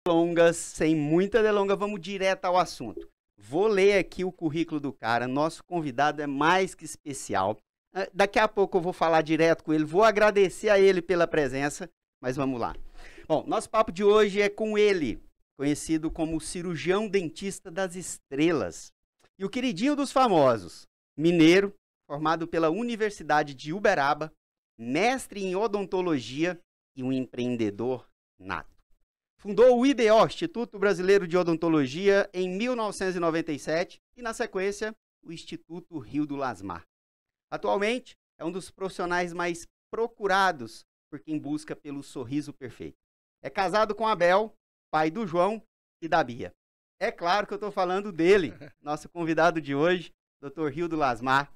Delongas, sem muita delonga, vamos direto ao assunto. Vou ler aqui o currículo do cara, nosso convidado é mais que especial. Daqui a pouco eu vou falar direto com ele, vou agradecer a ele pela presença, mas vamos lá. Bom, nosso papo de hoje é com ele, conhecido como cirurgião dentista das estrelas. E o queridinho dos famosos, mineiro, formado pela Universidade de Uberaba, mestre em odontologia e um empreendedor nato. Fundou o IBO, Instituto Brasileiro de Odontologia, em 1997 e, na sequência, o Instituto Rio do Lasmar. Atualmente, é um dos profissionais mais procurados por quem busca pelo sorriso perfeito. É casado com a Bel, pai do João e da Bia. É claro que eu estou falando dele, nosso convidado de hoje, Dr. Rio do Lasmar.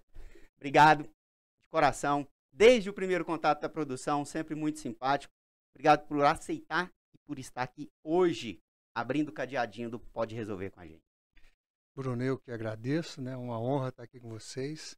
Obrigado, de coração, desde o primeiro contato da produção, sempre muito simpático. Obrigado por aceitar e por estar aqui hoje, abrindo o cadeadinho do Pode Resolver com a gente. Bruno, eu que agradeço, né? Uma honra estar aqui com vocês.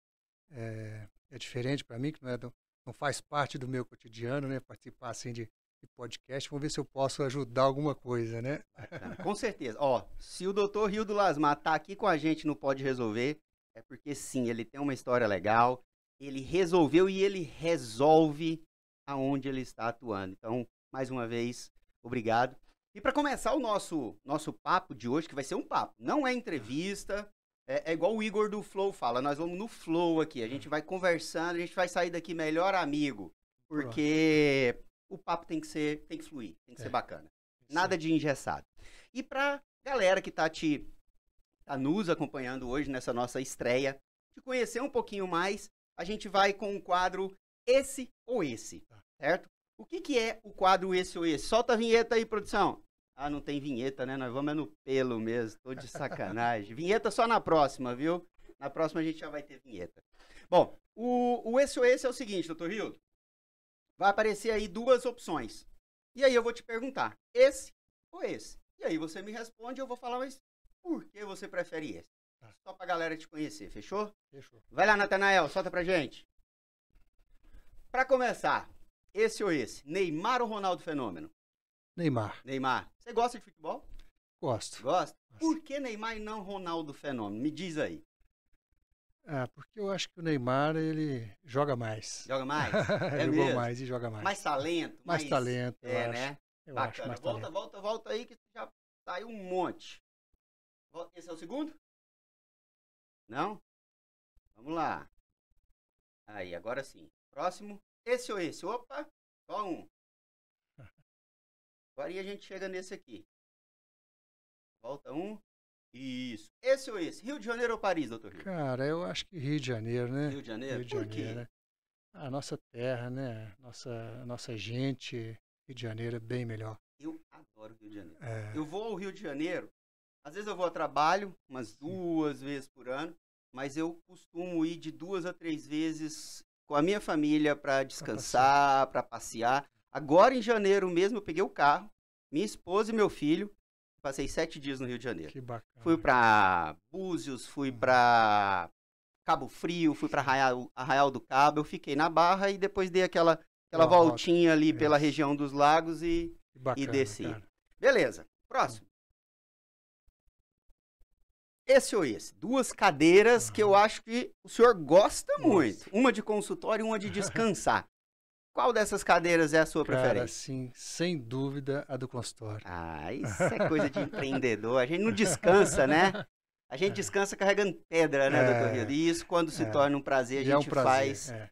É diferente para mim, que não faz parte do meu cotidiano, né? Participar assim de podcast. Vamos ver se eu posso ajudar alguma coisa, né? Bacana. Com certeza. Ó, se o Dr. Rio do Lasmar está aqui com a gente no Pode Resolver, é porque sim, ele tem uma história legal, ele resolveu e ele resolve aonde ele está atuando. Então, mais uma vez, obrigado. E para começar o nosso papo de hoje, que vai ser um papo, não é entrevista, é igual o Igor do Flow fala, nós vamos no Flow aqui, a gente vai conversando, a gente vai sair daqui melhor amigo, porque o papo tem que fluir, tem que ser bacana. Nada de engessado. E para galera que tá nos acompanhando hoje nessa nossa estreia, te conhecer um pouquinho mais, a gente vai com o quadro Esse ou Esse, certo? O que é o quadro Esse ou Esse? Solta a vinheta aí, produção. Ah, não tem vinheta, né? Nós vamos no pelo mesmo, tô de sacanagem. Vinheta só na próxima, viu? Na próxima a gente já vai ter vinheta. Bom, o Esse ou Esse é o seguinte, doutor Hildo. Vai aparecer aí duas opções. E aí eu vou te perguntar, esse ou esse? E aí você me responde e eu vou falar, mas por que você prefere esse? Só pra galera te conhecer, fechou? Fechou. Vai lá, Natanael, solta pra gente. Pra começar, esse ou esse? Neymar ou Ronaldo Fenômeno? Neymar. Neymar. Você gosta de futebol? Gosto. Gosta? Por que Neymar e não Ronaldo Fenômeno? Me diz aí. Porque eu acho que o Neymar, ele joga mais. Joga mais? Jogou mesmo? mais e joga mais. Mais talento? Mais talento, eu acho. Né? Eu Bacana. acho mais talento. Volta aí que já saiu um monte. Esse é o segundo? Não? Vamos lá. Aí, agora sim. Próximo. Esse ou esse? Opa, só um. Agora a gente chega nesse aqui. Volta um. Isso. Esse ou esse? Rio de Janeiro ou Paris, doutor Rio? Cara, eu acho que Rio de Janeiro, né? Rio de Janeiro? Rio de Por Janeiro, quê? né? A nossa terra, né? Nossa gente, Rio de Janeiro é bem melhor. Eu adoro Rio de Janeiro. É. Eu vou ao Rio de Janeiro, às vezes eu vou a trabalho, umas 2 vezes por ano, mas eu costumo ir de 2 a 3 vezes com a minha família para descansar, para passear. Agora em janeiro mesmo eu peguei o carro, minha esposa e meu filho, passei 7 dias no Rio de Janeiro. Que bacana. Fui para Búzios, fui para Cabo Frio, fui para Arraial do Cabo, eu fiquei na Barra e depois dei aquela voltinha ali pela região dos lagos e desci. Cara. Beleza, próximo. Esse ou esse? 2 cadeiras que eu acho que o senhor gosta muito. Uma de consultório e uma de descansar. Qual dessas cadeiras é a sua preferência? Cara, sim, sem dúvida a do consultório. Ah, isso é coisa de empreendedor. A gente não descansa, né? A gente descansa carregando pedra, né, doutor Rio? E isso, quando se torna um prazer,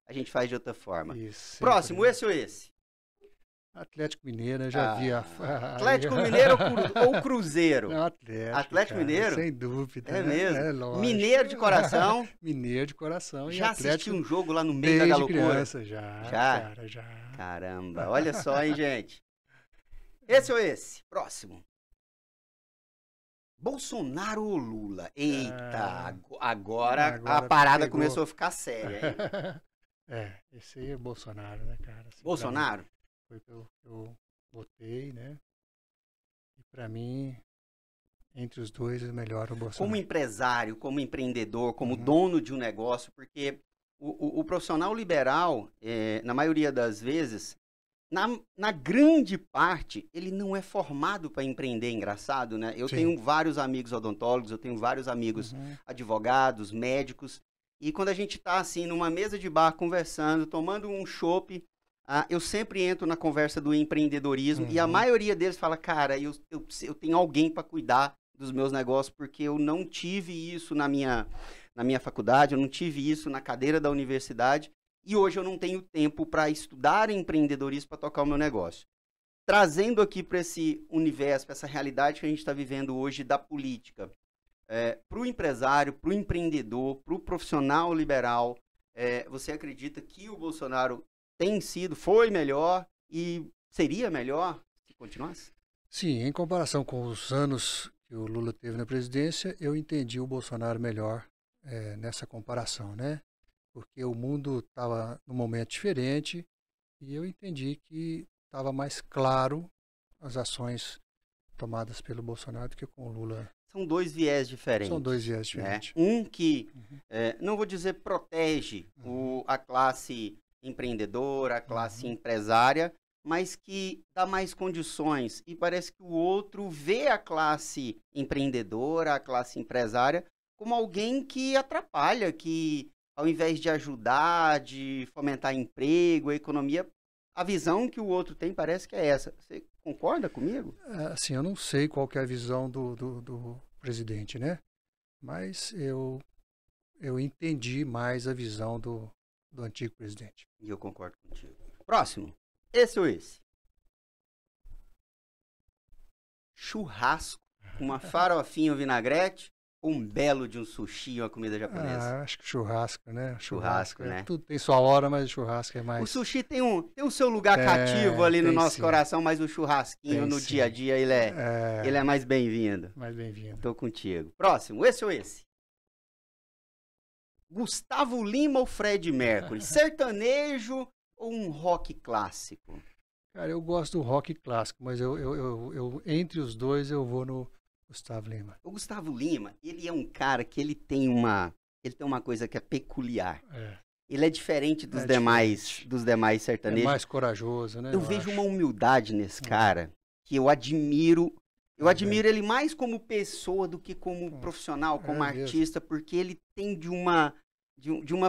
a gente faz de outra forma. Isso, próximo, esse ou esse? Atlético Mineiro, eu já vi Atlético Mineiro ou Cruzeiro? Não, Atlético Mineiro? Sem dúvida. É né? mesmo? É lógico. Mineiro de coração? Mineiro de coração. Já e Atlético assisti um jogo lá no meio da loucura? Criança, já. Cara, já. Caramba, olha só, hein, gente. Esse ou esse? Próximo. Bolsonaro ou Lula? Eita, agora a parada começou a ficar séria, hein? Esse aí é Bolsonaro, né, cara? Assim, Bolsonaro? Foi que eu votei, né? E pra mim, entre os dois, é melhor o Bolsonaro. Como empresário, como empreendedor, como dono de um negócio, porque o profissional liberal, na maioria das vezes, na grande parte, ele não é formado para empreender, engraçado, né? Eu Sim. tenho vários amigos odontólogos, eu tenho vários amigos advogados, médicos, e quando a gente está assim, numa mesa de bar, conversando, tomando um chopp, eu sempre entro na conversa do empreendedorismo, e a maioria deles fala, cara, eu tenho alguém para cuidar dos meus negócios, porque eu não tive isso na minha faculdade, eu não tive isso na cadeira da universidade, e hoje eu não tenho tempo para estudar empreendedorismo para tocar o meu negócio. Trazendo aqui para esse universo, para essa realidade que a gente está vivendo hoje da política, para o empresário, para o empreendedor, para o profissional liberal, você acredita que o Bolsonaro foi melhor e seria melhor se continuasse? Sim, em comparação com os anos que o Lula teve na presidência, eu entendi o Bolsonaro melhor nessa comparação, né? Porque o mundo estava num momento diferente e eu entendi que estava mais claro as ações tomadas pelo Bolsonaro do que com o Lula. São dois viés diferentes. São dois viés diferentes. Né? Um que, não vou dizer protege a classe empreendedora, a classe empresária, mas que dá mais condições. E parece que o outro vê a classe empreendedora, a classe empresária, como alguém que atrapalha, que ao invés de ajudar, de fomentar emprego, a economia, a visão que o outro tem parece que é essa. Você concorda comigo? Assim, eu não sei qual que é a visão do presidente, né? Mas eu entendi mais a visão do antigo presidente. E eu concordo contigo. Próximo. Esse ou esse? Churrasco, uma farofinha ou vinagrete, ou um belo de um sushi ou uma comida japonesa? Acho que churrasco, né? Churrasco, né? Tudo tem sua hora, mas o churrasco é mais... O sushi tem o seu lugar cativo ali no nosso coração, mas o churrasquinho no dia a dia, ele é mais bem-vindo. Mais bem-vindo. Tô contigo. Próximo, esse ou esse? Gustavo Lima ou Fred Mercury? Sertanejo ou um rock clássico? Cara, eu gosto do rock clássico, mas eu entre os dois eu vou no Gustavo Lima. O Gustavo Lima, ele é um cara que ele tem uma coisa que é peculiar. Ele é diferente dos demais sertanejos. É mais corajoso, né? Eu vejo uma humildade nesse cara que eu admiro. Eu admiro ele mais como pessoa do que como profissional, como artista, porque ele tem de uma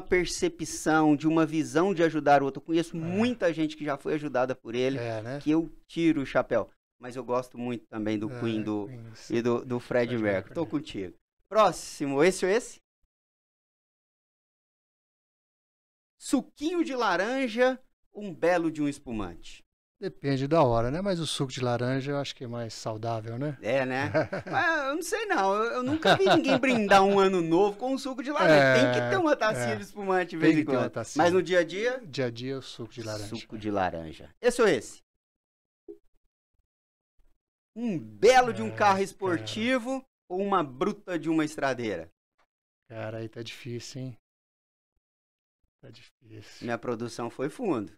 percepção, de uma visão de ajudar o outro. Eu conheço muita gente que já foi ajudada por ele, né? que eu tiro o chapéu. Mas eu gosto muito também do Queen e do Fred Mercury. Tô contigo. Próximo, esse ou esse? Suquinho de laranja, um belo de um espumante. Depende da hora, né? Mas o suco de laranja eu acho que é mais saudável, né? É, né? Mas eu não sei não. Eu nunca vi ninguém brindar um ano novo com um suco de laranja. Tem que ter uma tacinha de espumante de vez em quando. Mas no dia a dia? Dia a dia o suco de laranja. Suco de laranja. Esse ou esse? Um belo de um carro esportivo ou uma bruta de uma estradeira? Cara, aí tá difícil, hein? Tá difícil. Minha produção foi fundo.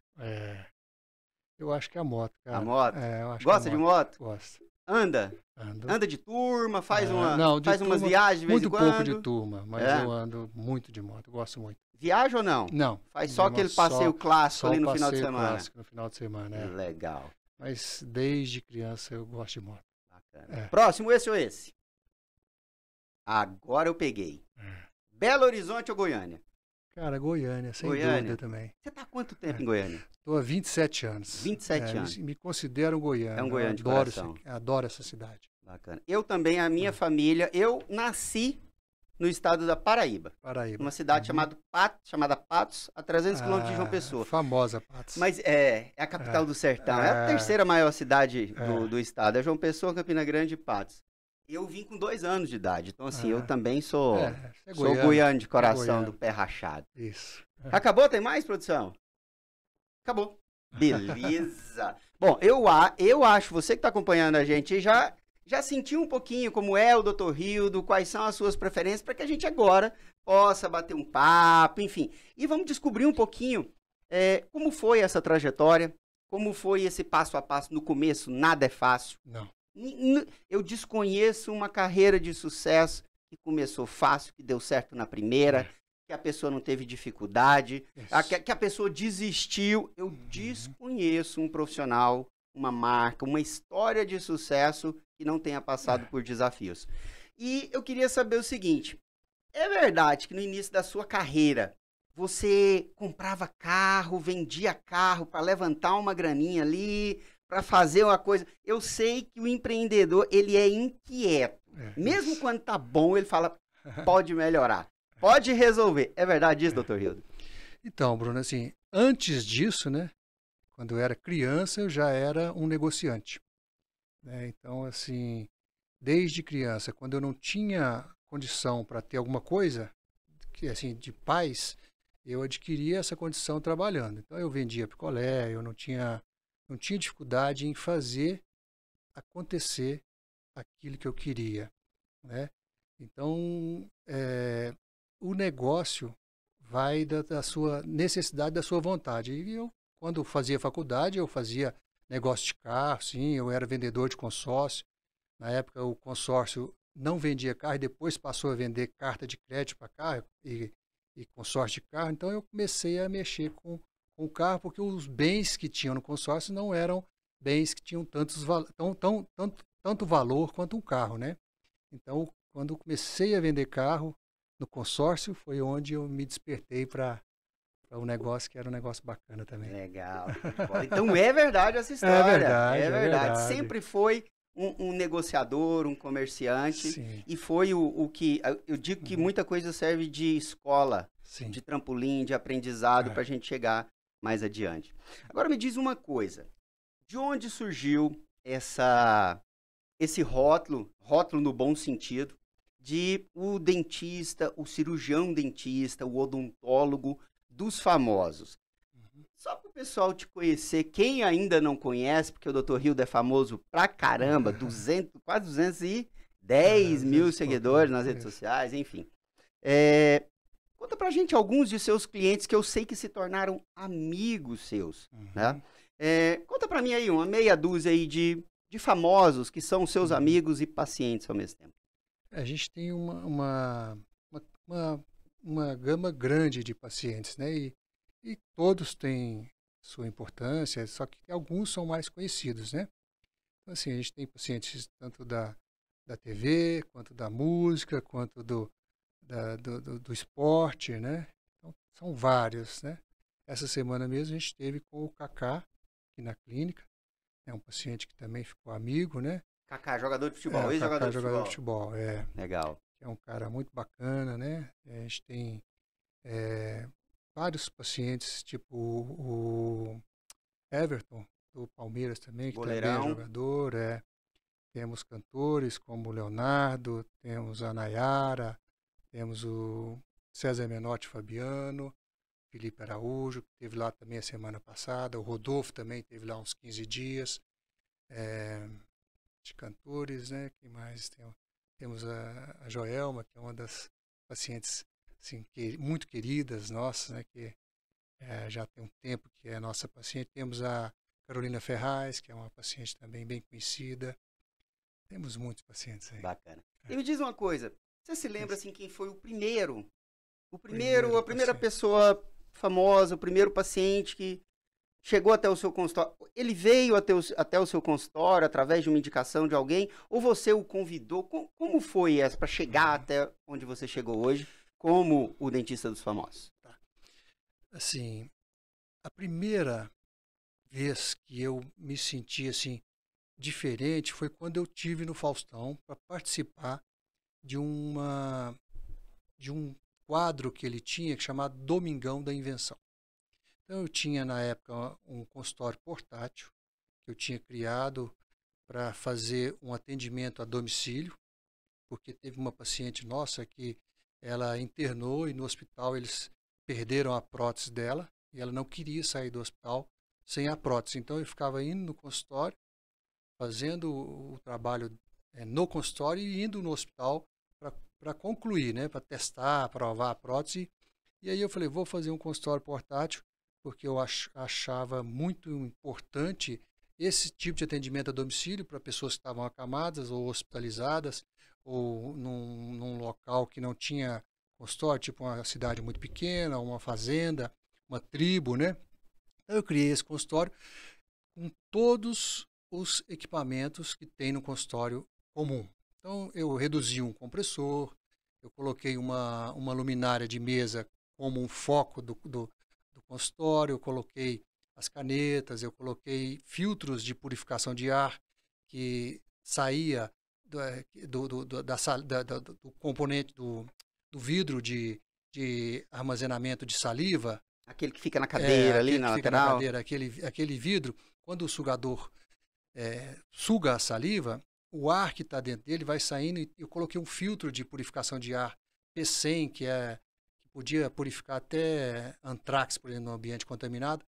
Eu acho que é a moto, cara. A moto? Eu acho Gosta de moto? Gosto. Anda? Ando. Anda de turma, faz turma, umas viagens de vez em quando? Muito pouco de turma, mas eu ando muito de moto, gosto muito. Viaja ou não? Não. Faz só aquele passeio clássico ali no final de semana? Clássico no final de semana, Legal. Mas desde criança eu gosto de moto. Bacana. Próximo, esse ou esse? Agora eu peguei. Belo Horizonte ou Goiânia? Cara, Goiânia, sem dúvida também. Você tá há quanto tempo em Goiânia? Estou há 27 anos. 27 anos. Me considero um goiano. É um goiano de coração. Adoro essa cidade. Bacana. Eu também, a minha família, eu nasci no estado da Paraíba. Numa cidade chamada Patos, a 300 quilômetros de João Pessoa. Famosa Patos. Mas é a capital do sertão. É a terceira maior cidade do estado. É João Pessoa, Campina Grande e Patos. Eu vim com 2 anos de idade. Então, assim, eu também sou goiano de coração, do pé rachado. Isso. Acabou? Tem mais, produção? Acabou. Beleza. Bom, eu acho, você que está acompanhando a gente já sentiu um pouquinho como é o Dr. Rildo, quais são as suas preferências, para que a gente agora possa bater um papo, enfim. E vamos descobrir um pouquinho como foi essa trajetória, como foi esse passo a passo. No começo, nada é fácil. Não. Eu desconheço uma carreira de sucesso que começou fácil, que deu certo na primeira, que a pessoa não teve dificuldade, Isso. que a pessoa desistiu. Eu desconheço um profissional, uma marca, uma história de sucesso que não tenha passado por desafios. E eu queria saber o seguinte, é verdade que no início da sua carreira, você comprava carro, vendia carro para levantar uma graninha ali, para fazer uma coisa. Eu sei que o empreendedor, ele é inquieto. Mesmo Isso. quando tá bom, ele fala, pode melhorar, pode resolver. É verdade isso, doutor Hildo? Então, Bruno, assim, antes disso, né, quando eu era criança, eu já era um negociante, né? Então, assim, desde criança, quando eu não tinha condição para ter alguma coisa, que assim, de paz, eu adquiria essa condição trabalhando. Então, eu vendia picolé, eu não tinha dificuldade em fazer acontecer aquilo que eu queria, né? Então, o negócio vai da sua necessidade, da sua vontade. E eu, quando fazia faculdade, eu fazia negócio de carro, sim, eu era vendedor de consórcio. Na época, o consórcio não vendia carro e depois passou a vender carta de crédito para carro e consórcio de carro. Então, eu comecei a mexer com o carro, porque os bens que tinham no consórcio não eram bens que tinham tanto valor quanto um carro, né? Então, quando eu comecei a vender carro no consórcio, foi onde eu me despertei para um negócio que era um negócio bacana também. Legal. Então é verdade essa história. É verdade, É é verdade. verdade. Sempre foi um negociador, um comerciante. Sim. E foi o que. Eu digo que muita coisa serve de escola, Sim. de trampolim, de aprendizado para a gente chegar mais adiante. Agora me diz uma coisa. De onde surgiu esse rótulo no bom sentido, de o dentista, o cirurgião dentista, o odontólogo dos famosos? Só para o pessoal te conhecer, quem ainda não conhece, porque o Dr. Hildo é famoso pra caramba, quase 210 mil seguidores nas redes sociais, enfim. Conta pra gente alguns de seus clientes que eu sei que se tornaram amigos seus, né? Conta pra mim aí uma meia dúzia aí de famosos que são seus amigos e pacientes ao mesmo tempo. A gente tem uma gama grande de pacientes, né? E todos têm sua importância, só que alguns são mais conhecidos, né? Então, assim, a gente tem pacientes tanto da TV, quanto da música, quanto do esporte, né? Então, são vários, né? Essa semana mesmo a gente esteve com o Kaká aqui na clínica, é um paciente que também ficou amigo, né? Kaká, jogador de futebol, ex-jogador de jogador futebol. de futebol, Legal. É um cara muito bacana, né? A gente tem vários pacientes, tipo o Everton, do Palmeiras também, que também é jogador. Temos cantores como o Leonardo, temos a Nayara, temos o César Menotti Fabiano, Felipe Araújo, que esteve lá também a semana passada, o Rodolfo também esteve lá uns 15 dias. De cantores, né? Quem mais? Temos a Joelma, que é uma das pacientes assim, muito queridas nossas, né? Que já tem um tempo que é nossa paciente. Temos a Carolina Ferraz, que é uma paciente também bem conhecida. Temos muitos pacientes aí. Bacana. E me diz uma coisa, você se lembra assim quem foi a primeira paciente. pessoa famosa, o primeiro paciente que chegou até o seu consultório? Ele veio até o seu consultório através de uma indicação de alguém? Ou você o convidou? Como foi essa para chegar até onde você chegou hoje, como o dentista dos famosos? Assim, a primeira vez que eu me senti assim diferente foi quando eu tive no Faustão para participar de um quadro que ele tinha chamado Domingão da Invenção. Então eu tinha na época um consultório portátil que eu tinha criado para fazer um atendimento a domicílio, porque teve uma paciente nossa que ela internou e no hospital eles perderam a prótese dela e ela não queria sair do hospital sem a prótese. Então eu ficava indo no consultório, fazendo o trabalho no consultório e indo no hospital para concluir, né, para testar, provar a prótese. E aí eu falei, vou fazer um consultório portátil, porque eu achava muito importante esse tipo de atendimento a domicílio para pessoas que estavam acamadas ou hospitalizadas ou num local que não tinha consultório, tipo uma cidade muito pequena, uma fazenda, uma tribo, né? Então eu criei esse consultório com todos os equipamentos que tem no consultório comum. Então eu reduzi um compressor, eu coloquei uma luminária de mesa como um foco do consultório, eu coloquei as canetas, eu coloquei filtros de purificação de ar que saía do componente do vidro de armazenamento de saliva. Aquele que fica na cadeira ali, na lateral. Aquele vidro, quando o sugador suga a saliva, o ar que está dentro dele vai saindo e eu coloquei um filtro de purificação de ar P100, que podia purificar até antrax, por exemplo, no ambiente contaminado.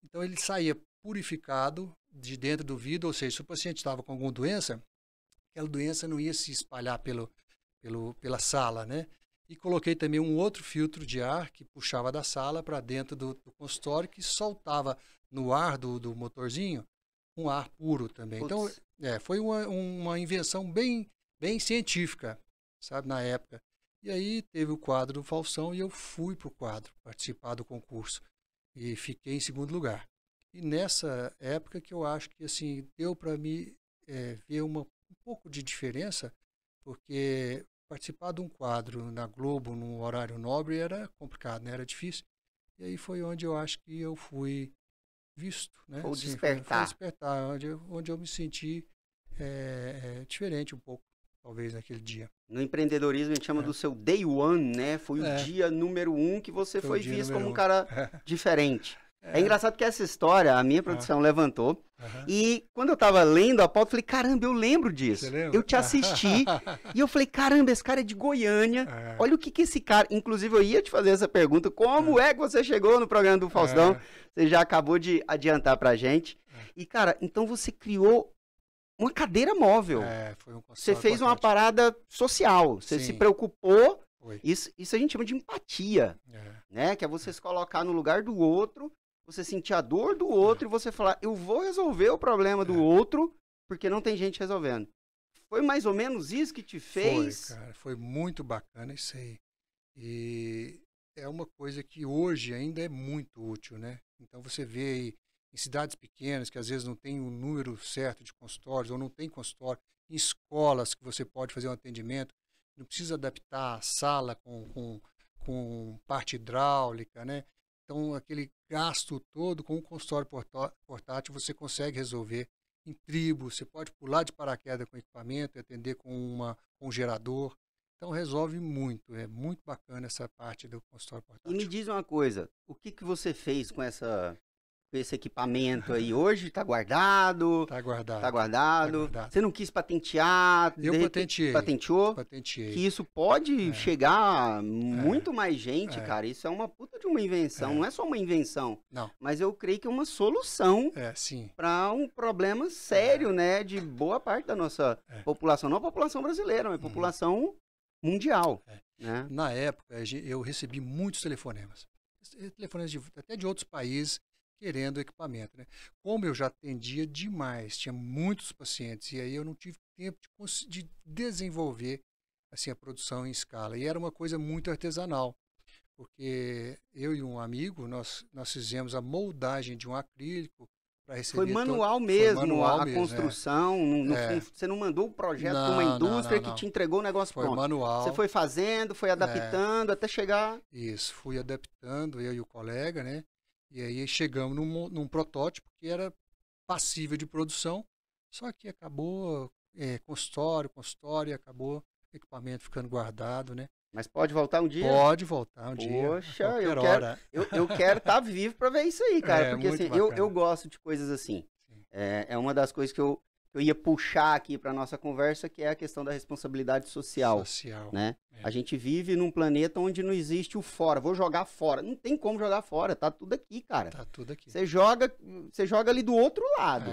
Então ele saía purificado de dentro do vidro, ou seja, se o paciente estava com alguma doença, aquela doença não ia se espalhar pela sala, né? E coloquei também um outro filtro de ar que puxava da sala para dentro do consultório, que soltava no ar do motorzinho um ar puro também. Putz. Então, foi uma invenção bem científica, sabe, na época. E aí teve o quadro do Faustão e eu fui para o quadro, participar do concurso. E fiquei em segundo lugar. E nessa época que eu acho que assim, deu para mim ver um pouco de diferença, porque participar de um quadro na Globo, num horário nobre, era complicado, né? Era difícil. E aí foi onde eu acho que eu fui visto, né? Ou despertar. Foi despertar, onde eu me senti diferente um pouco, talvez, naquele dia. No empreendedorismo a gente chama do seu day one, né? Foi o dia número 1 que você foi visto como um cara diferente. É engraçado que essa história, a minha produção levantou, e quando eu tava lendo a pauta, eu falei, caramba, eu lembro disso. Eu te assisti, e eu falei, caramba, esse cara é de Goiânia, olha o que esse cara... Inclusive, eu ia te fazer essa pergunta, como é que você chegou no programa do Faustão? Você já acabou de adiantar pra gente. E, cara, então você criou uma cadeira móvel. Foi um você fez uma parada social, você se preocupou. Foi. Isso a gente chama de empatia, né? Que é você se colocar no lugar do outro, você sentir a dor do outro e você falar, eu vou resolver o problema do outro, porque não tem gente resolvendo. Foi mais ou menos isso que te fez? Foi, cara, foi muito bacana isso aí. E é uma coisa que hoje ainda é muito útil, né? Então você vê aí em cidades pequenas, que às vezes não tem o número certo de consultórios, ou não tem consultório, em escolas que você pode fazer um atendimento, não precisa adaptar a sala com parte hidráulica, né? Então, aquele gasto todo com o consultório portátil você consegue resolver em tribo, você pode pular de paraquedas com equipamento e atender com um gerador. Então, resolve muito, é muito bacana essa parte do consultório portátil. E me diz uma coisa, o que você fez com esse equipamento aí? Hoje tá guardado? Tá guardado. Tá guardado. Você não quis patentear? Eu patenteei. Patenteou? Patenteei. Que isso pode chegar a muito mais gente, cara. Isso é uma puta de uma invenção. Não é só uma invenção. Não. Mas eu creio que é uma solução para um problema sério, né? De boa parte da nossa população. Não a população brasileira, mas a população mundial. Né? Na época, eu recebi muitos telefonemas. Telefonemas até de outros países, querendo equipamento, né? Como eu já atendia demais, tinha muitos pacientes, e aí eu não tive tempo de desenvolver assim, a produção em escala. E era uma coisa muito artesanal, porque eu e um amigo, nós fizemos a moldagem de um acrílico para receber... Foi manual mesmo, foi manual a mesmo, construção, você não mandou o projeto para uma indústria que te entregou o negócio pronto. Foi manual. Você foi fazendo, foi adaptando até chegar... Isso, fui adaptando, eu e o colega, né? E aí chegamos num protótipo que era passível de produção, só que acabou consultório, acabou o equipamento ficando guardado, né? Mas pode voltar um dia? Pode voltar um dia. Poxa, eu quero estar vivo para ver isso aí, cara. Porque assim, eu gosto de coisas assim. É uma das coisas que eu ia puxar aqui para nossa conversa, que é a questão da responsabilidade social. Né? A gente vive num planeta onde não existe o fora. Vou jogar fora. Não tem como jogar fora. Tá tudo aqui, cara. Tá tudo aqui. Você joga ali do outro lado.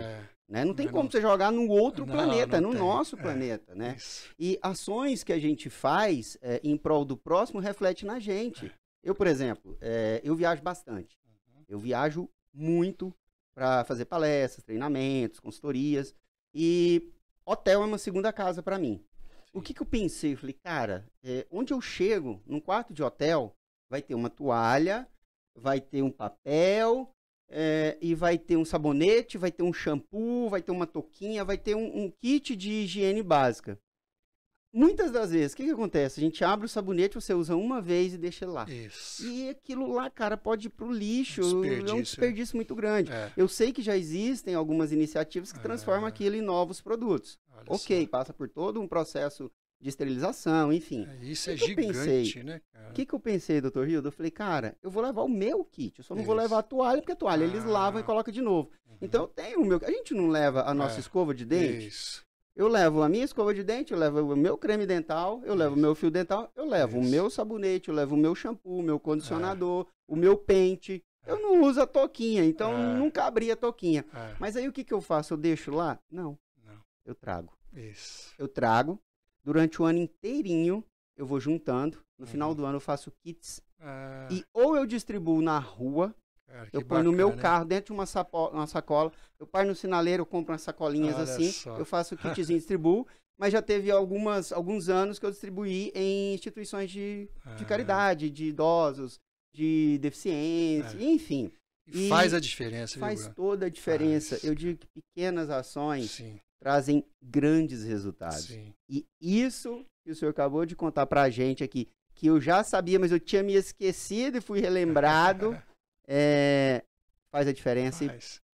Né? Não tem como você jogar no outro planeta, no nosso planeta. Né? E ações que a gente faz em prol do próximo reflete na gente. Eu, por exemplo, eu viajo bastante. Eu viajo muito para fazer palestras, treinamentos, consultorias. E hotel é uma segunda casa para mim. O que eu pensei? Eu falei, cara, onde eu chego, num quarto de hotel, vai ter uma toalha, vai ter um papel, e vai ter um sabonete, vai ter um shampoo, vai ter uma touquinha, vai ter um kit de higiene básica. Muitas das vezes, o que acontece? A gente abre o sabonete, você usa uma vez e deixa ele lá. Isso. E aquilo lá, cara, pode ir pro lixo. É um desperdício muito grande. Eu sei que já existem algumas iniciativas que transformam aquilo em novos produtos. Ok, passa por todo um processo de esterilização, enfim. Isso é gigante, né, cara? O que eu pensei, doutor Hildo? Eu falei, cara, eu vou levar o meu kit. Eu só não vou levar a toalha, porque a toalha eles lavam e colocam de novo. Então eu tenho o meu. A gente não leva a nossa escova de dente? Isso. Eu levo a minha escova de dente, eu levo o meu creme dental, eu levo o meu fio dental, eu levo o meu sabonete, eu levo o meu shampoo, o meu condicionador, o meu pente. Eu não uso a touquinha, então nunca abri a touquinha. Mas aí o que eu faço? Eu deixo lá? Não. Eu trago. Isso. Eu trago. Durante o ano inteirinho, eu vou juntando. No final do ano eu faço kits. E ou eu distribuo na rua, cara, eu ponho no meu carro, dentro de uma sacola, eu paro no sinaleiro, eu compro umas sacolinhas assim, eu faço o kitzinho e distribuo, mas já teve alguns anos que eu distribuí em instituições de caridade, de idosos, de deficiência, enfim. E faz a diferença, faz toda a diferença. Eu digo que pequenas ações trazem grandes resultados. E isso que o senhor acabou de contar pra gente aqui, que eu já sabia, mas eu tinha me esquecido e fui relembrado, faz a diferença. E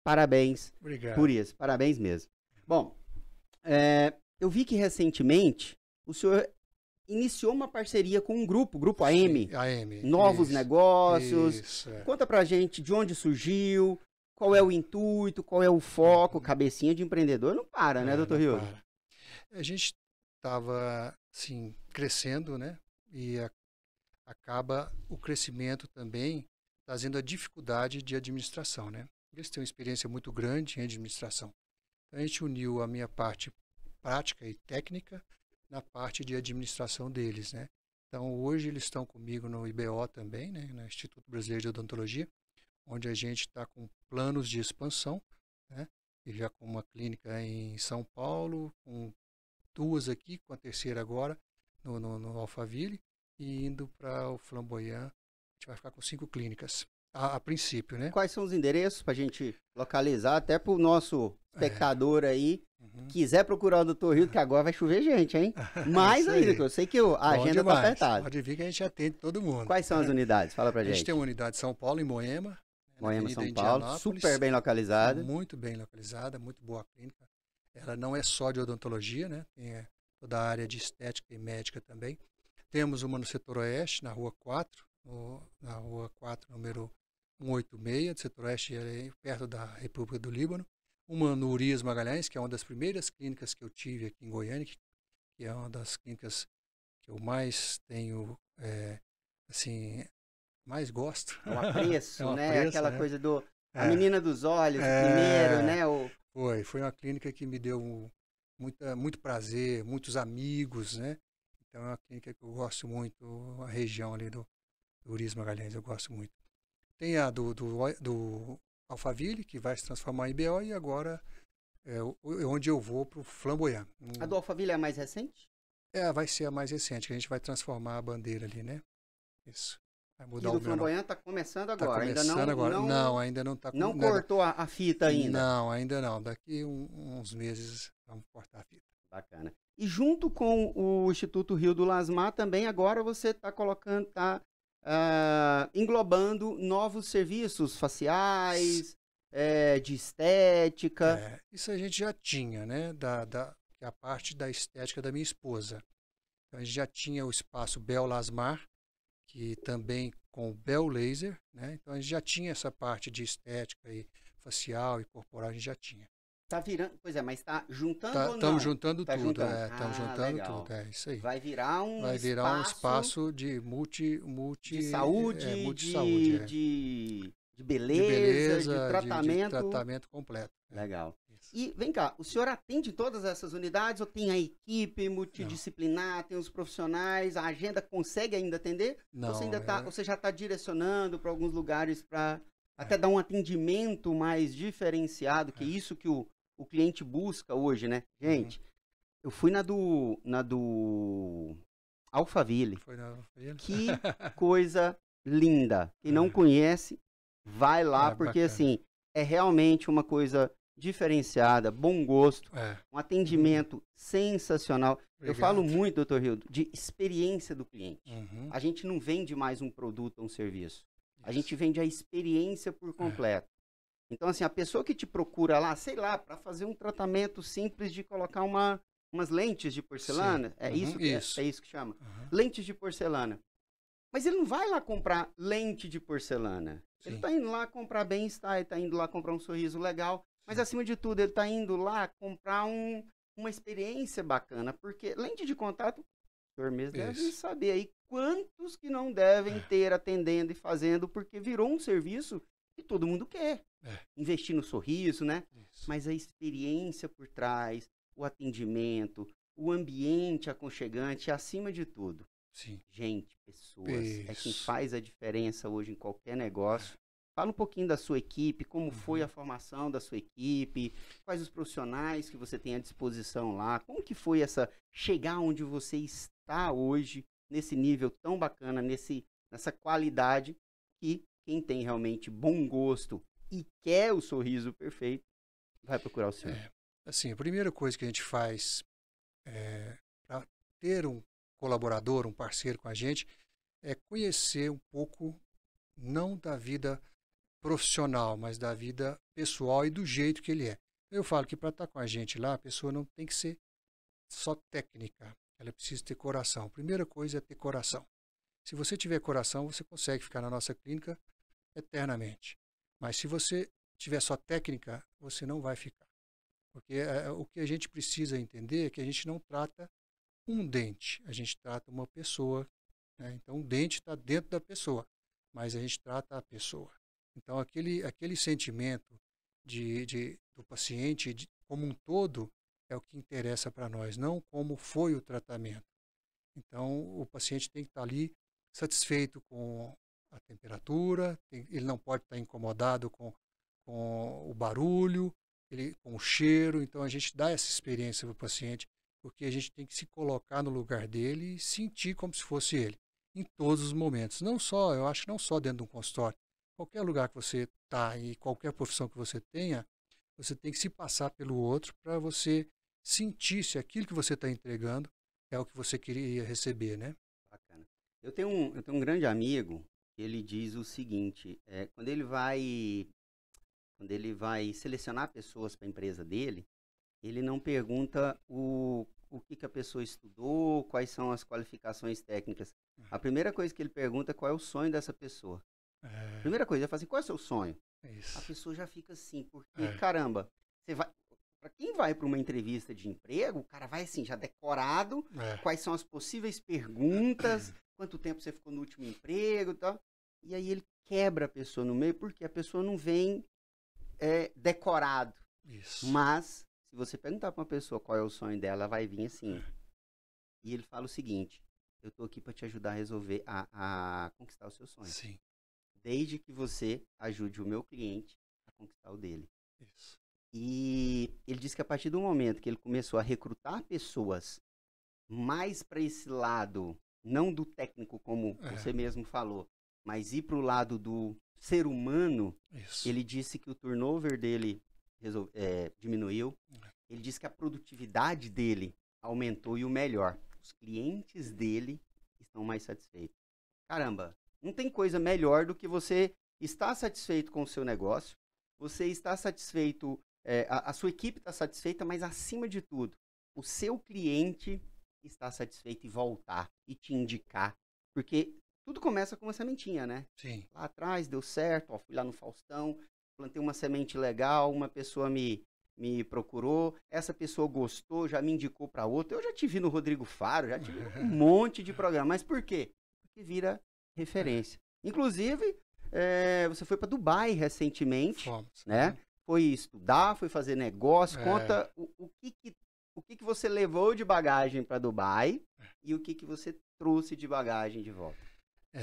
parabéns por isso. Parabéns mesmo. Bom, eu vi que recentemente o senhor iniciou uma parceria com um grupo AM, Novos Negócios. Conta pra gente de onde surgiu, qual é o intuito, qual é o foco. Cabecinha de empreendedor não para, né, doutor Rio? A gente estava, assim, crescendo, né? E acaba o crescimento também trazendo a dificuldade de administração, né? Eles têm uma experiência muito grande em administração. Então, a gente uniu a minha parte prática e técnica na parte de administração deles, né? Então, hoje eles estão comigo no IBO também, né? No Instituto Brasileiro de Odontologia, onde a gente está com planos de expansão, né? E já com uma clínica em São Paulo, com 2 aqui, com a terceira agora no Alphaville, e indo para o Flamboyant, a gente vai ficar com 5 clínicas, a princípio, né? Quais são os endereços para a gente localizar, até para o nosso espectador aí, quiser procurar o doutor Rio, que agora vai chover gente, hein? Mais ainda, que eu sei que a agenda está apertada. Pode vir que a gente atende todo mundo. Quais são as unidades? Fala pra gente. A gente tem uma unidade em São Paulo, em Moema. Moema, São Paulo, super bem localizada. Muito bem localizada, muito boa clínica. Ela não é só de odontologia, né? Tem toda a área de estética e médica também. Temos uma no setor oeste, na rua 4, número 186, do setor oeste, perto da República do Líbano. Uma no Urias Magalhães, que é uma das primeiras clínicas que eu tive aqui em Goiânia, que é uma das clínicas que eu mais tenho, assim, mais gosto. É um apreço, né? Aquela coisa a menina dos olhos, primeiro, né? Foi uma clínica que me deu muito prazer, muitos amigos, né? Então é uma clínica que eu gosto muito, a região ali do Urias Magalhães, eu gosto muito. Tem a do Alphaville, que vai se transformar em IBO, e agora onde eu vou para o Flamboyant. A do Alphaville é a mais recente? Vai ser a mais recente, que a gente vai transformar a bandeira ali, né? Isso. Vai mudar e do Flamboyant está começando agora? Tá começando agora. Não, ainda não está. Não cortou a fita ainda? Não, ainda não. Daqui uns meses vamos cortar a fita. Bacana. E junto com o Instituto Rio do Lasmar, também agora você está colocando, englobando novos serviços faciais, de estética. Isso a gente já tinha, né? Que é a parte da estética da minha esposa. Então, a gente já tinha o espaço Bel Lasmar, que também com o Bel Laser, né? Então a gente já tinha essa parte de estética e facial e corporal, a gente já tinha. Tá virando, pois é, mas tá juntando ou não? Estamos juntando tudo, estamos juntando tudo, isso aí. Vai virar um espaço de de saúde, de beleza, de tratamento. De tratamento completo. Legal. E vem cá, o senhor atende todas essas unidades ou tem a equipe multidisciplinar, tem os profissionais, a agenda consegue ainda atender? Não. Você já está direcionando para alguns lugares para até dar um atendimento mais diferenciado, que é isso que o cliente busca hoje, né? Gente, Eu fui na do Alphaville. Foi na Alphaville? Que coisa linda. Quem não conhece, vai lá, porque bacana. assim, é realmente uma coisa diferenciada, bom gosto, um atendimento sensacional. Eu falo muito, doutor Hildo, de experiência do cliente. A gente não vende mais um produto ou um serviço. A gente vende a experiência por completo. Então, assim, a pessoa que te procura lá, sei lá, para fazer um tratamento simples de colocar umas lentes de porcelana, é isso que chama? Lentes de porcelana. Mas ele não vai lá comprar lente de porcelana. Sim. Ele está indo lá comprar bem-estar, ele está indo lá comprar um sorriso legal. Mas, acima de tudo, ele está indo lá comprar uma experiência bacana. Porque lente de contato, o senhor mesmo deve saber aí quantos que não devem ter atendendo e fazendo, porque virou um serviço que todo mundo quer. Investir no sorriso, né? Isso. Mas a experiência por trás, o atendimento, o ambiente aconchegante, acima de tudo. Sim. Gente, pessoas, é quem faz a diferença hoje em qualquer negócio. Fala um pouquinho da sua equipe, como foi a formação da sua equipe, quais os profissionais que você tem à disposição lá, como que foi chegar onde você está hoje, nesse nível tão bacana, nessa qualidade, que quem tem realmente bom gosto e quer o sorriso perfeito, vai procurar o senhor. Assim, a primeira coisa que a gente faz para ter um colaborador, um parceiro com a gente, é conhecer um pouco, não da vida profissional, mas da vida pessoal e do jeito que ele é. Eu falo que para estar com a gente lá, a pessoa não tem que ser só técnica, ela precisa ter coração. A primeira coisa é ter coração. Se você tiver coração, você consegue ficar na nossa clínica eternamente. Mas se você tiver só técnica, você não vai ficar. Porque o que a gente precisa entender é que a gente não trata um dente, a gente trata uma pessoa. Né? Então, o dente está dentro da pessoa, mas a gente trata a pessoa. Então, aquele sentimento do paciente como um todo é o que interessa para nós, não como foi o tratamento. Então, o paciente tem que estar ali satisfeito com a temperatura, ele não pode estar incomodado com o barulho, com o cheiro. Então, a gente dá essa experiência para o paciente, porque a gente tem que se colocar no lugar dele e sentir como se fosse ele, em todos os momentos. Eu acho que não só dentro de um consultório. Qualquer lugar que você está e qualquer profissão que você tenha, você tem que se passar pelo outro para você sentir se aquilo que você está entregando é o que você queria receber, né? Bacana. Eu tenho um grande amigo, ele diz o seguinte, quando ele vai selecionar pessoas para a empresa dele, ele não pergunta o que a pessoa estudou, quais são as qualificações técnicas. A primeira coisa que ele pergunta é qual é o sonho dessa pessoa. Primeira coisa, ele fala assim, qual é o seu sonho? A pessoa já fica assim, porque, caramba, para quem vai para uma entrevista de emprego, o cara vai assim, já decorado, quais são as possíveis perguntas, quanto tempo você ficou no último emprego e tal. E aí ele quebra a pessoa no meio, porque a pessoa não vem decorado. Isso. Mas, se você perguntar para uma pessoa qual é o sonho dela, ela vai vir assim. E ele fala o seguinte, eu tô aqui para te ajudar a resolver, a conquistar o seu sonho. Sim. Desde que você ajude o meu cliente a conquistar o dele. Isso. E ele disse que a partir do momento que ele começou a recrutar pessoas mais para esse lado, não do técnico, como você mesmo falou, mas ir para o lado do ser humano, ele disse que o turnover dele diminuiu. Ele disse que a produtividade dele aumentou e o melhor, os clientes dele estão mais satisfeitos. Caramba, não tem coisa melhor do que você estar satisfeito com o seu negócio, você está satisfeito, a sua equipe está satisfeita, mas acima de tudo, o seu cliente está satisfeito e voltar e te indicar, porque tudo começa com uma sementinha, né? Sim. Lá atrás deu certo, fui lá no Faustão, plantei uma semente legal, uma pessoa me procurou, essa pessoa gostou, já me indicou para outra. Eu já te vi no Rodrigo Faro, já tive um monte de programa. Mas por quê? Porque vira referência. Inclusive, você foi para Dubai recentemente, né? Foi estudar, foi fazer negócio. Conta o que você levou de bagagem para Dubai e o que você trouxe de bagagem de volta.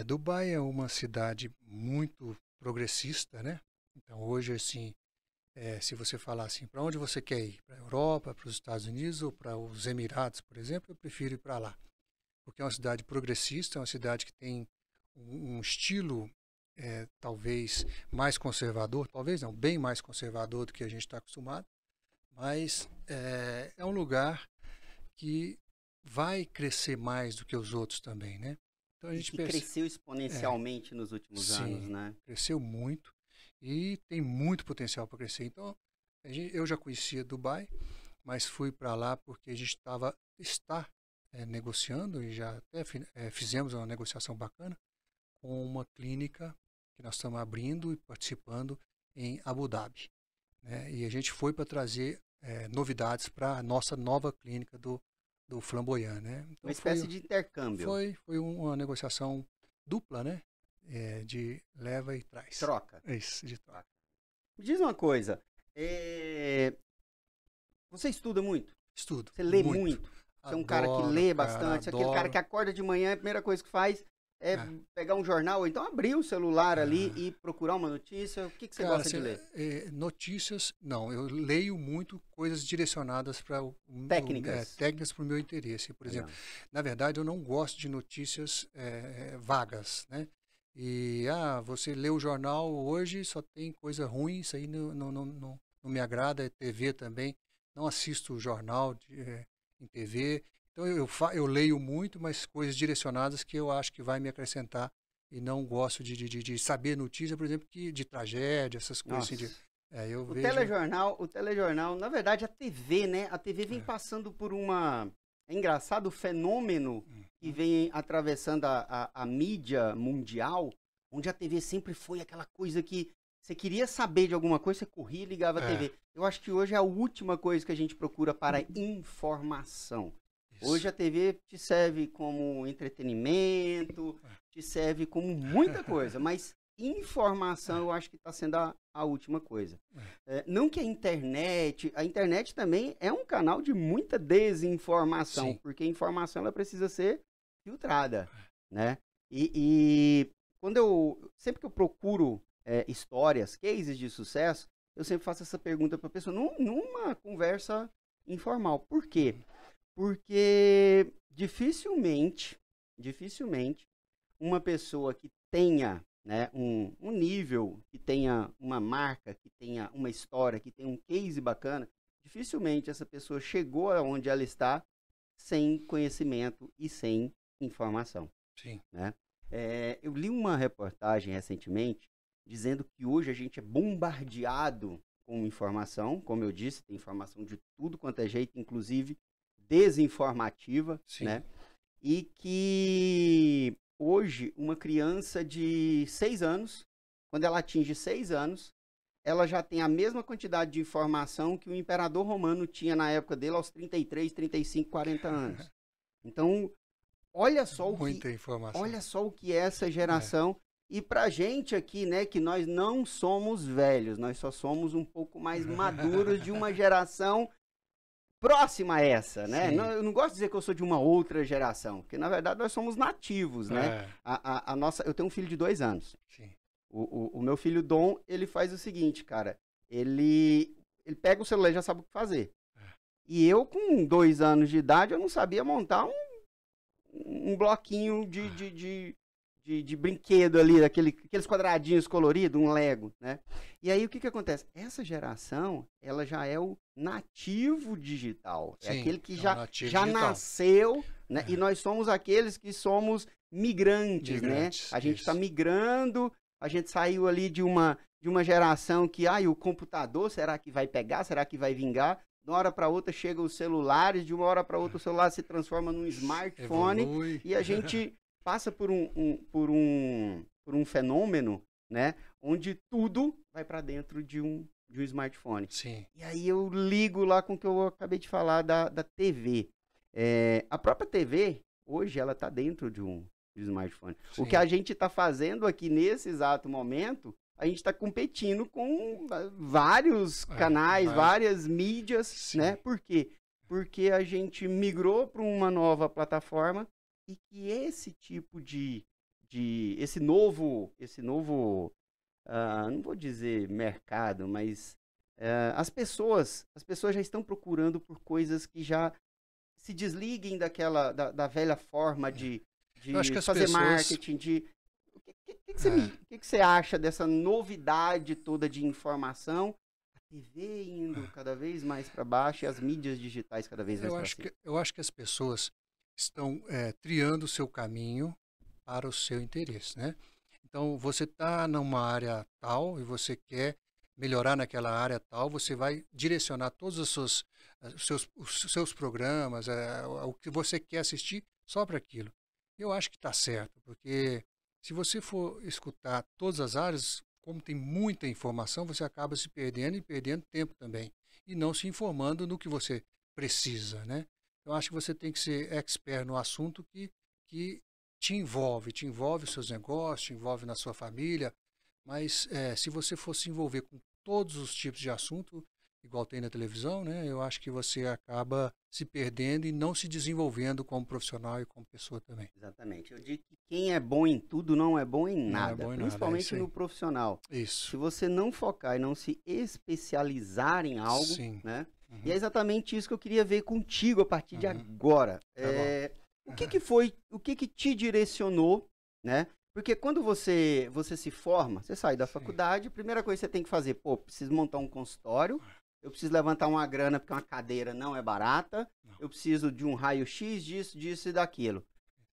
Dubai é uma cidade muito progressista, né? Então, hoje, assim, Se você falar assim, para onde você quer ir? Para a Europa, para os Estados Unidos ou para os Emirados, por exemplo, eu prefiro ir para lá. Porque é uma cidade progressista, é uma cidade que tem um estilo talvez mais conservador, talvez não, bem mais conservador do que a gente está acostumado, mas é um lugar que vai crescer mais do que os outros também, né? Então a E gente que cresceu exponencialmente nos últimos anos, sim, né? cresceu muito e tem muito potencial para crescer. Então eu já conhecia Dubai, mas fui para lá porque a gente está negociando e já até fizemos uma negociação bacana com uma clínica que nós estamos abrindo e participando em Abu Dhabi, né? E a gente foi para trazer novidades para a nossa nova clínica do Flamboyant, né? Uma Então espécie de intercâmbio, foi uma negociação dupla, né? De leva e traz. troca. Isso, de troca. Me diz uma coisa, você estuda muito? Estudo. Você lê muito? Você é um cara que lê cara, bastante? Você é aquele cara que acorda de manhã, a primeira coisa que faz é pegar um jornal, ou então abrir o celular ali e procurar uma notícia? O que você gosta de ler? Notícias, não. Eu leio muito coisas direcionadas para Técnicas. Técnicas para o meu interesse. Por exemplo, na verdade, eu não gosto de notícias vagas, né? E, você lê o jornal hoje, só tem coisa ruim, isso aí não me agrada, TV também. Não assisto jornal em TV. Então eu leio muito, mas coisas direcionadas que eu acho que vai me acrescentar e não gosto de saber notícia, por exemplo, de tragédia, essas coisas assim. Eu vejo... O telejornal, na verdade a TV, né? A TV vem passando por uma... É engraçado o fenômeno que vem atravessando a mídia mundial, onde a TV sempre foi aquela coisa que você queria saber de alguma coisa, você corria e ligava a TV. Eu acho que hoje é a última coisa que a gente procura para informação. Hoje a TV te serve como entretenimento, te serve como muita coisa, mas informação eu acho que está sendo a última coisa. Não que a internet também é um canal de muita desinformação, sim, porque a informação ela precisa ser filtrada, né? E sempre que eu procuro histórias, cases de sucesso, eu sempre faço essa pergunta para a pessoa numa conversa informal. Por quê? Porque dificilmente uma pessoa que tenha, né, um nível, que tenha uma marca, que tenha uma história, que tenha um case bacana, dificilmente essa pessoa chegou aonde ela está sem conhecimento e sem informação. Sim. Né? Eu li uma reportagem recentemente dizendo que hoje a gente é bombardeado com informação, como eu disse, tem informação de tudo quanto é jeito, inclusive desinformativa, sim, né? E que hoje uma criança de 6 anos, quando ela atinge 6 anos, ela já tem a mesma quantidade de informação que o imperador romano tinha na época dele aos 33, 35, 40 anos. Então, olha só o que é essa geração. E pra gente aqui, né, que nós não somos velhos, nós só somos um pouco mais maduros de uma geração próxima a essa, né? Eu não gosto de dizer que eu sou de uma outra geração, porque na verdade nós somos nativos, né? Eu tenho um filho de 2 anos. Sim. O meu filho Dom, ele faz o seguinte, cara, ele pega o celular e já sabe o que fazer. E eu, com 2 anos de idade, eu não sabia montar um bloquinho de brinquedo ali, aqueles quadradinhos coloridos, um Lego, né? E aí o que acontece? Essa geração, ela já é o nativo digital. Sim, é aquele que já nasceu, né? E nós somos aqueles que somos migrantes, né? A gente está migrando, a gente saiu ali de uma geração que, o computador, será que vai pegar? Será que vai vingar? De uma hora para outra chegam os celulares, de uma hora para outra o celular se transforma num smartphone. Evolui. E a gente passa por um fenômeno, né, onde tudo vai para dentro de um smartphone. Sim. E aí eu ligo lá com o que eu acabei de falar da TV. A própria TV, hoje, ela está dentro de um smartphone. Sim. O que a gente está fazendo aqui nesse exato momento, a gente está competindo com vários canais, várias mídias, sim, né? Por quê? Porque a gente migrou para uma nova plataforma e que esse tipo esse novo, não vou dizer mercado, mas As pessoas já estão procurando por coisas que já se desliguem da velha forma Eu acho de que as fazer pessoas. marketing, É, que você acha dessa novidade toda de informação? A TV indo cada vez mais para baixo e as mídias digitais cada vez mais para cima. eu acho que as pessoas estão triando o seu caminho para o seu interesse, né? Então, você está numa área tal e você quer melhorar naquela área tal, você vai direcionar todos os seus programas, o que você quer assistir só para aquilo. Eu acho que está certo, porque se você for escutar todas as áreas, como tem muita informação, você acaba se perdendo e perdendo tempo também, e não se informando no que você precisa, né? Eu acho que você tem que ser expert no assunto que te envolve os seus negócios, te envolve na sua família, mas se você for se envolver com todos os tipos de assunto, igual tem na televisão, né, eu acho que você acaba se perdendo e não se desenvolvendo como profissional e como pessoa também. Exatamente. Eu digo que quem é bom em tudo não é bom em Não é nada, bom em nada, é principalmente isso no aí. profissional. Se Isso, você não focar e não se especializar em algo, sim. né? E é Uhum, exatamente isso que eu queria ver contigo a partir de uhum. agora. Tá bom. O que que te direcionou, né? Porque quando você se forma, você sai da Sim. faculdade, a primeira coisa que você tem que fazer, pô, preciso montar um consultório, eu preciso levantar uma grana porque uma cadeira não é barata, Não. eu preciso de um raio-x disso e daquilo.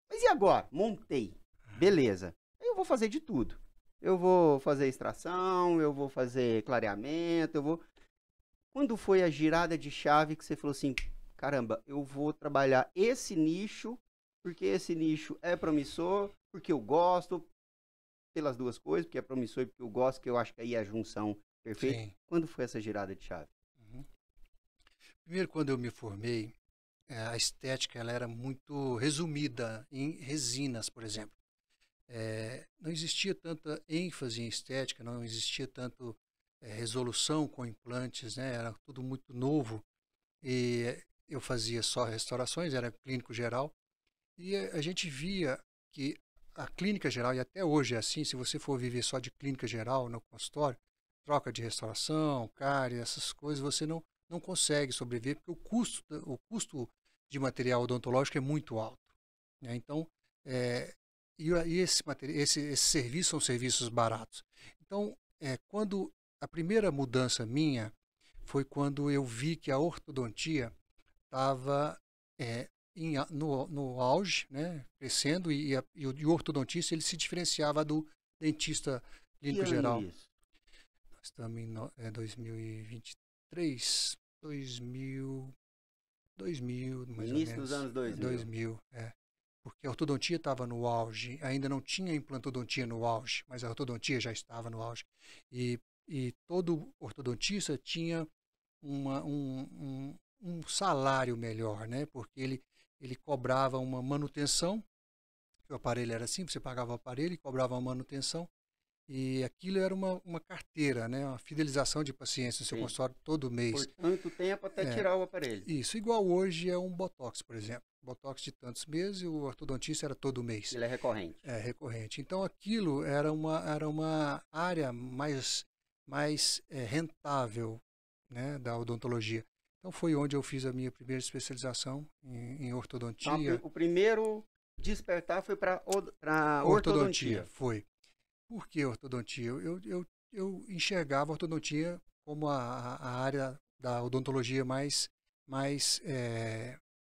Mas e agora? Montei. Uhum. Beleza. Aí eu vou fazer de tudo. Eu vou fazer extração, eu vou fazer clareamento, eu vou. Quando foi a girada de chave que você falou assim: caramba, eu vou trabalhar esse nicho, porque esse nicho é promissor, porque eu gosto, pelas duas coisas, porque é promissor e porque eu gosto, que eu acho que aí é a junção perfeita. Sim. Quando foi essa girada de chave? Uhum. Primeiro, quando eu me formei, a estética ela era muito resumida em resinas, por exemplo. Não existia tanta ênfase em estética, não existia tanto resolução com implantes, né? Era tudo muito novo e eu fazia só restaurações, era clínico geral e a gente via que a clínica geral, e até hoje é assim, se você for viver só de clínica geral no consultório, troca de restauração, cárie, essas coisas, você não consegue sobreviver porque o custo de material odontológico é muito alto, né? Então, é, esses serviços são serviços baratos. Então, quando a primeira mudança minha foi quando eu vi que a ortodontia estava no auge, né, crescendo, e o ortodontista ele se diferenciava do dentista Que clínico ano geral. isso? Nós estamos em 2023, 2000 mais ou Início dos menos, anos 2000. 2000, porque a ortodontia estava no auge, ainda não tinha implantodontia no auge, mas a ortodontia já estava no auge. E todo ortodontista tinha um salário melhor, né? Porque ele cobrava uma manutenção, o aparelho era assim, você pagava o aparelho e cobrava uma manutenção, e aquilo era uma carteira, né? Uma fidelização de pacientes no seu Sim. consultório todo mês. Por tanto tempo até É, tirar o aparelho. isso, igual hoje é um Botox, por exemplo. Botox de tantos meses e o ortodontista era todo mês. Ele é recorrente. É recorrente. Então aquilo era uma área mais rentável, né, da odontologia. Então foi onde eu fiz a minha primeira especialização em Então, ortodontia. o primeiro despertar foi para Ortodontia, ortodontia. foi. Por que ortodontia? Eu enxergava a ortodontia como a área da odontologia mais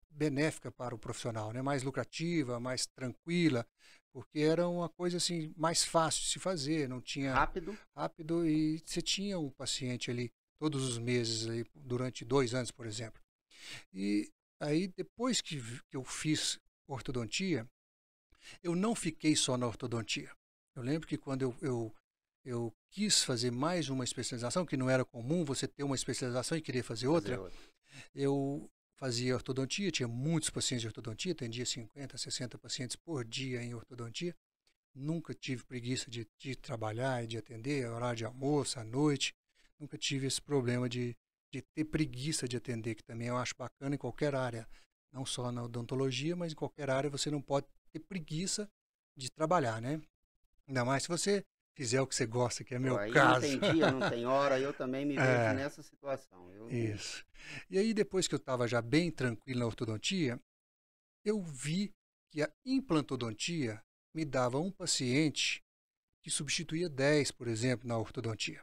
benéfica para o profissional, né? Mais lucrativa, mais tranquila, porque era uma coisa assim mais fácil de se fazer, não tinha Rápido. rápido e você tinha um paciente ali todos os meses ali, durante 2 anos, por exemplo. E aí depois que eu fiz ortodontia, eu não fiquei só na ortodontia. Eu lembro que quando eu quis fazer mais uma especialização, que não era comum você ter uma especialização e querer fazer Fazer outra, outro. eu fazia ortodontia, tinha muitos pacientes de ortodontia, atendia 50, 60 pacientes por dia em ortodontia. Nunca tive preguiça de trabalhar e de atender, horário de almoço, à noite. Nunca tive esse problema de ter preguiça de atender, que também eu acho bacana em qualquer área. Não só na odontologia, mas em qualquer área você não pode ter preguiça de trabalhar, né? Ainda mais se você fizer o que você gosta, que é meu Aí caso. não tem dia, não tem hora, eu também me vejo nessa situação. Isso. E aí, depois que eu estava já bem tranquilo na ortodontia, eu vi que a implantodontia me dava um paciente que substituía 10, por exemplo, na ortodontia.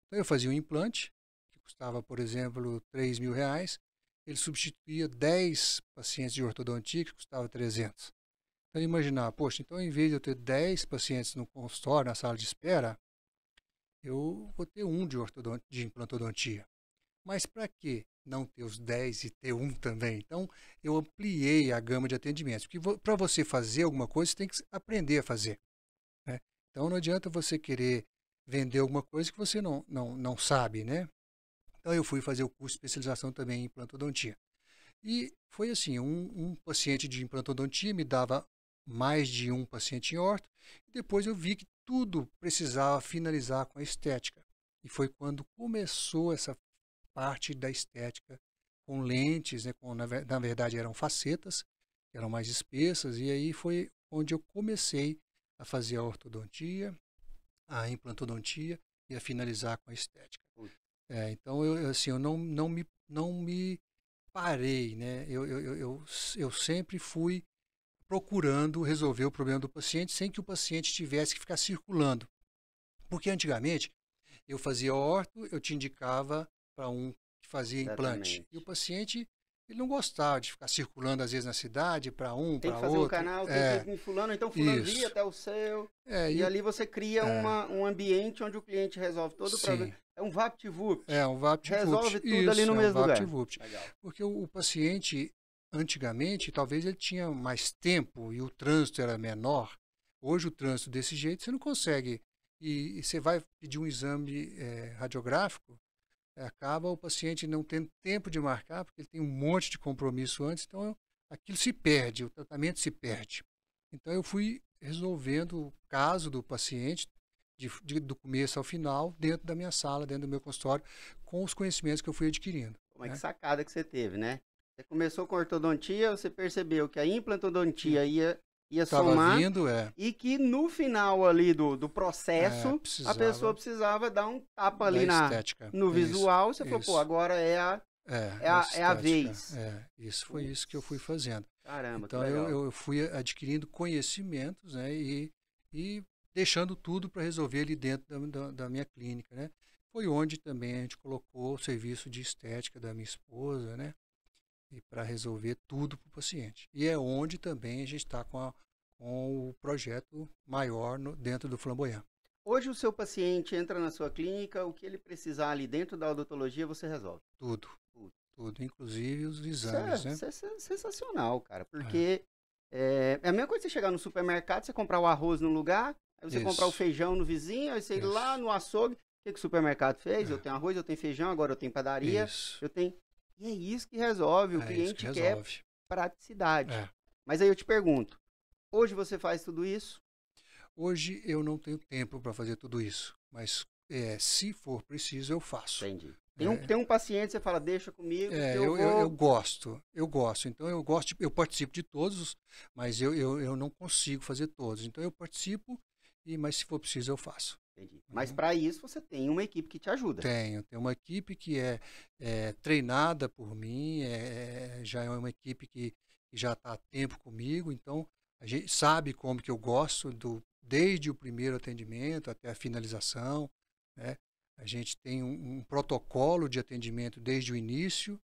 Então eu fazia um implante, que custava, por exemplo, R$ 3.000, ele substituía 10 pacientes de ortodontia, que custava 300. Então eu imaginava, poxa, então em vez de eu ter 10 pacientes no consultório, na sala de espera, eu vou ter um de implantodontia. Mas para que não ter os 10 e ter um também? Então, eu ampliei a gama de atendimentos. Porque para você fazer alguma coisa, você tem que aprender a fazer. Né? Então, não adianta você querer vender alguma coisa que você não sabe. Né? Então, eu fui fazer o curso de especialização também em implantodontia. E foi assim, um paciente de implantodontia me dava mais de um paciente em orto. E depois eu vi que tudo precisava finalizar com a estética. E foi quando começou essa parte da estética com lentes, né, na verdade eram facetas, que eram mais espessas, e aí foi onde eu comecei a fazer a ortodontia, a implantodontia e a finalizar com a estética. Então eu não me parei, né? Eu sempre fui procurando resolver o problema do paciente sem que o paciente tivesse que ficar circulando. Porque antigamente eu fazia orto, eu te indicava para um que fazia implante. E o paciente, ele não gostava de ficar circulando às vezes na cidade, para um, para outro. Tem que fazer um canal, tem que ir em fulano, então fulano via até o seu. E ali você cria um ambiente onde o cliente resolve todo o problema. É um VaptVupt. Um VaptVupt. Resolve tudo ali no mesmo lugar. Porque o paciente, antigamente, talvez ele tinha mais tempo e o trânsito era menor. Hoje o trânsito desse jeito, você não consegue. E você vai pedir um exame radiográfico, acaba o paciente não tendo tempo de marcar, porque ele tem um monte de compromisso antes, então aquilo se perde, o tratamento se perde. Então eu fui resolvendo o caso do paciente, do começo ao final, dentro da minha sala, dentro do meu consultório, com os conhecimentos que eu fui adquirindo. Como que sacada que você teve, né? Você começou com ortodontia, você percebeu que a implantodontia ia somar, e que no final ali do processo, a pessoa precisava dar um tapa ali no visual, você falou, pô, agora é a vez. Isso foi isso que eu fui fazendo. Caramba, então eu fui adquirindo conhecimentos, né, e deixando tudo para resolver ali dentro da minha clínica, né. Foi onde também a gente colocou o serviço de estética da minha esposa, né, e para resolver tudo para o paciente. E é onde também a gente está com o projeto maior dentro do Flamboyant. Hoje o seu paciente entra na sua clínica, o que ele precisar ali dentro da odontologia, você resolve? Tudo, inclusive os exames. Isso é sensacional, cara, porque é a mesma coisa você chegar no supermercado, você comprar o arroz num lugar, aí você comprar o feijão no vizinho, aí você ir lá no açougue, o que o supermercado fez? Eu tenho arroz, eu tenho feijão, agora eu tenho padaria, eu tenho... E é isso que resolve, o cliente quer praticidade. Mas aí eu te pergunto, hoje você faz tudo isso? Hoje eu não tenho tempo para fazer tudo isso, mas se for preciso eu faço. Entendi. Tem um paciente, você fala, deixa comigo, eu gosto, então eu participo de todos, mas eu não consigo fazer todos, então eu participo, mas se for preciso eu faço. Entendi. Mas para isso você tem uma equipe que te ajuda. Tenho uma equipe que é treinada por mim, já é uma equipe que já está há tempo comigo, então a gente sabe como que eu gosto, desde o primeiro atendimento até a finalização, né? A gente tem um protocolo de atendimento desde o início,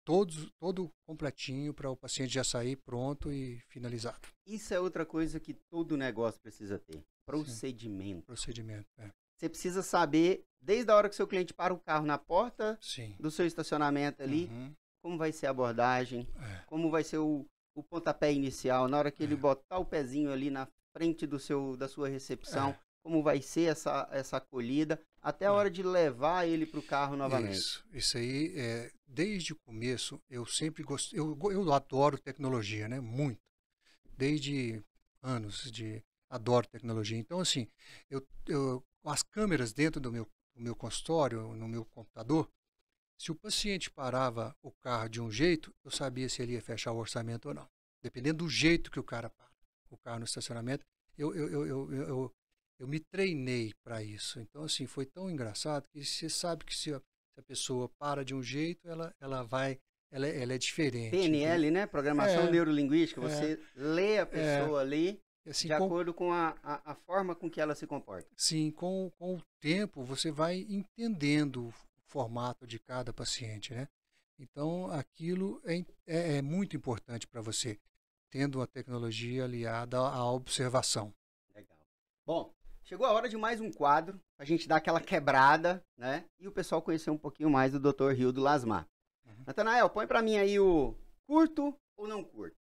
todo completinho para o paciente já sair pronto e finalizado. Isso é outra coisa que todo negócio precisa ter. Procedimento. Sim, procedimento, Você precisa saber, desde a hora que seu cliente para o carro na porta do seu estacionamento ali, como vai ser a abordagem, como vai ser o pontapé inicial, na hora que ele botar o pezinho ali na frente da sua recepção, como vai ser essa acolhida, até a hora de levar ele para o carro novamente. Isso aí, desde o começo, eu sempre gostei, eu adoro tecnologia, né? Muito. Desde anos adoro tecnologia. Então, assim, as câmeras dentro do meu consultório, no meu computador, se o paciente parava o carro de um jeito, eu sabia se ele ia fechar o orçamento ou não. Dependendo do jeito que o cara para o carro no estacionamento, eu eu me treinei para isso. Então, assim, foi tão engraçado que você sabe que se a pessoa para de um jeito, ela é diferente. PNL, né? Programação É, Neurolinguística. é, Você lê a é. pessoa ali Assim, de acordo com a forma com que ela se comporta. sim, com o tempo você vai entendendo o formato de cada paciente, né? Então, aquilo é muito importante para você, tendo a tecnologia aliada à observação. Legal. Bom, chegou a hora de mais um quadro, a gente dar aquela quebrada, né? E o pessoal conhecer um pouquinho mais do Dr. Rildo Lasmar. Uhum. Natanael, põe pra mim aí o curto ou não curto.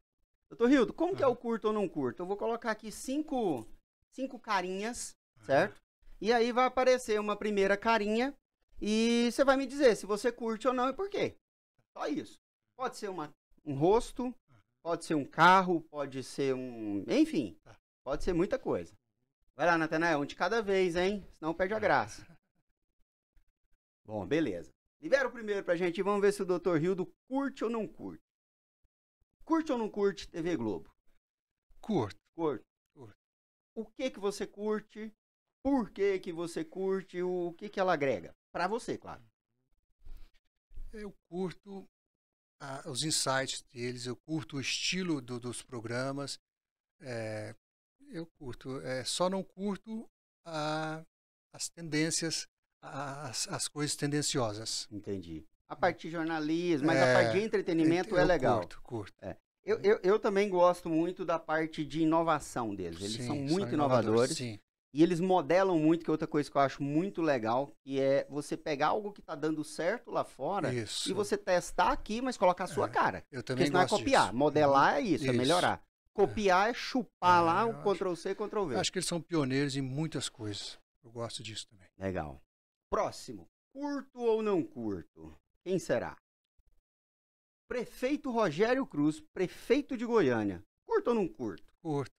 Dr. Rildo, como que é o curto ou não curto? Eu vou colocar aqui cinco carinhas, certo? E aí vai aparecer uma primeira carinha e você vai me dizer se você curte ou não e por quê. Só isso. Pode ser um rosto, pode ser um carro, pode ser um... Enfim, pode ser muita coisa. Vai lá, Natanael, um de cada vez, hein? Senão perde a graça. Bom, beleza. Libera o primeiro pra gente e vamos ver se o Dr. Rildo curte ou não curte. Curte ou não curte TV Globo? Curto. Curto. O que você curte? Por que você curte? O que ela agrega? Pra você, claro. Eu curto os insights deles, eu curto o estilo dos programas, eu curto, só não curto as tendências, as coisas tendenciosas. Entendi. A parte de jornalismo, mas a parte de entretenimento é legal. Curto. Eu também gosto muito da parte de inovação deles. Eles são muito inovadores. Sim. E eles modelam muito, que é outra coisa que eu acho muito legal, que é você pegar algo que está dando certo lá fora Isso. e você testar aqui, mas colocar a sua cara. Eu também Porque senão gosto é copiar. disso. Modelar é isso, é melhorar. Copiar é chupar lá o Ctrl-C, Ctrl-V. Eu acho que eles são pioneiros em muitas coisas. Eu gosto disso também. Legal. Próximo. Curto ou não curto? Quem será? Prefeito Rogério Cruz, prefeito de Goiânia. Curto ou não curto? Curte?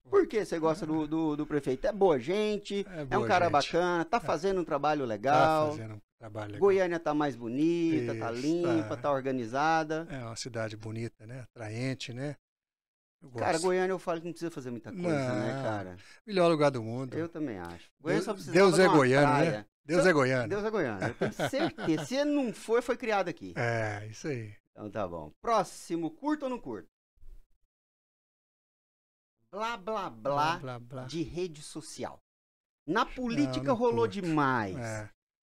Por que você gosta do prefeito? É boa gente, é um cara bacana, tá fazendo um trabalho legal. Tá fazendo um trabalho legal. Goiânia tá mais bonita, tá limpa, tá organizada. É uma cidade bonita, né? Atraente, né? Cara, Goiânia eu falo que não precisa fazer muita coisa, né, cara? Melhor lugar do mundo. Eu também acho. Goiânia só precisa Deus de é uma goiano, praia. né? Deus é goiano. Deus é goiano. Eu tenho certeza. Se ele não foi criado aqui. É, isso aí. Então tá bom. Próximo, curto ou não curto? Blá, blá, blá, de rede social. Na política rolou demais.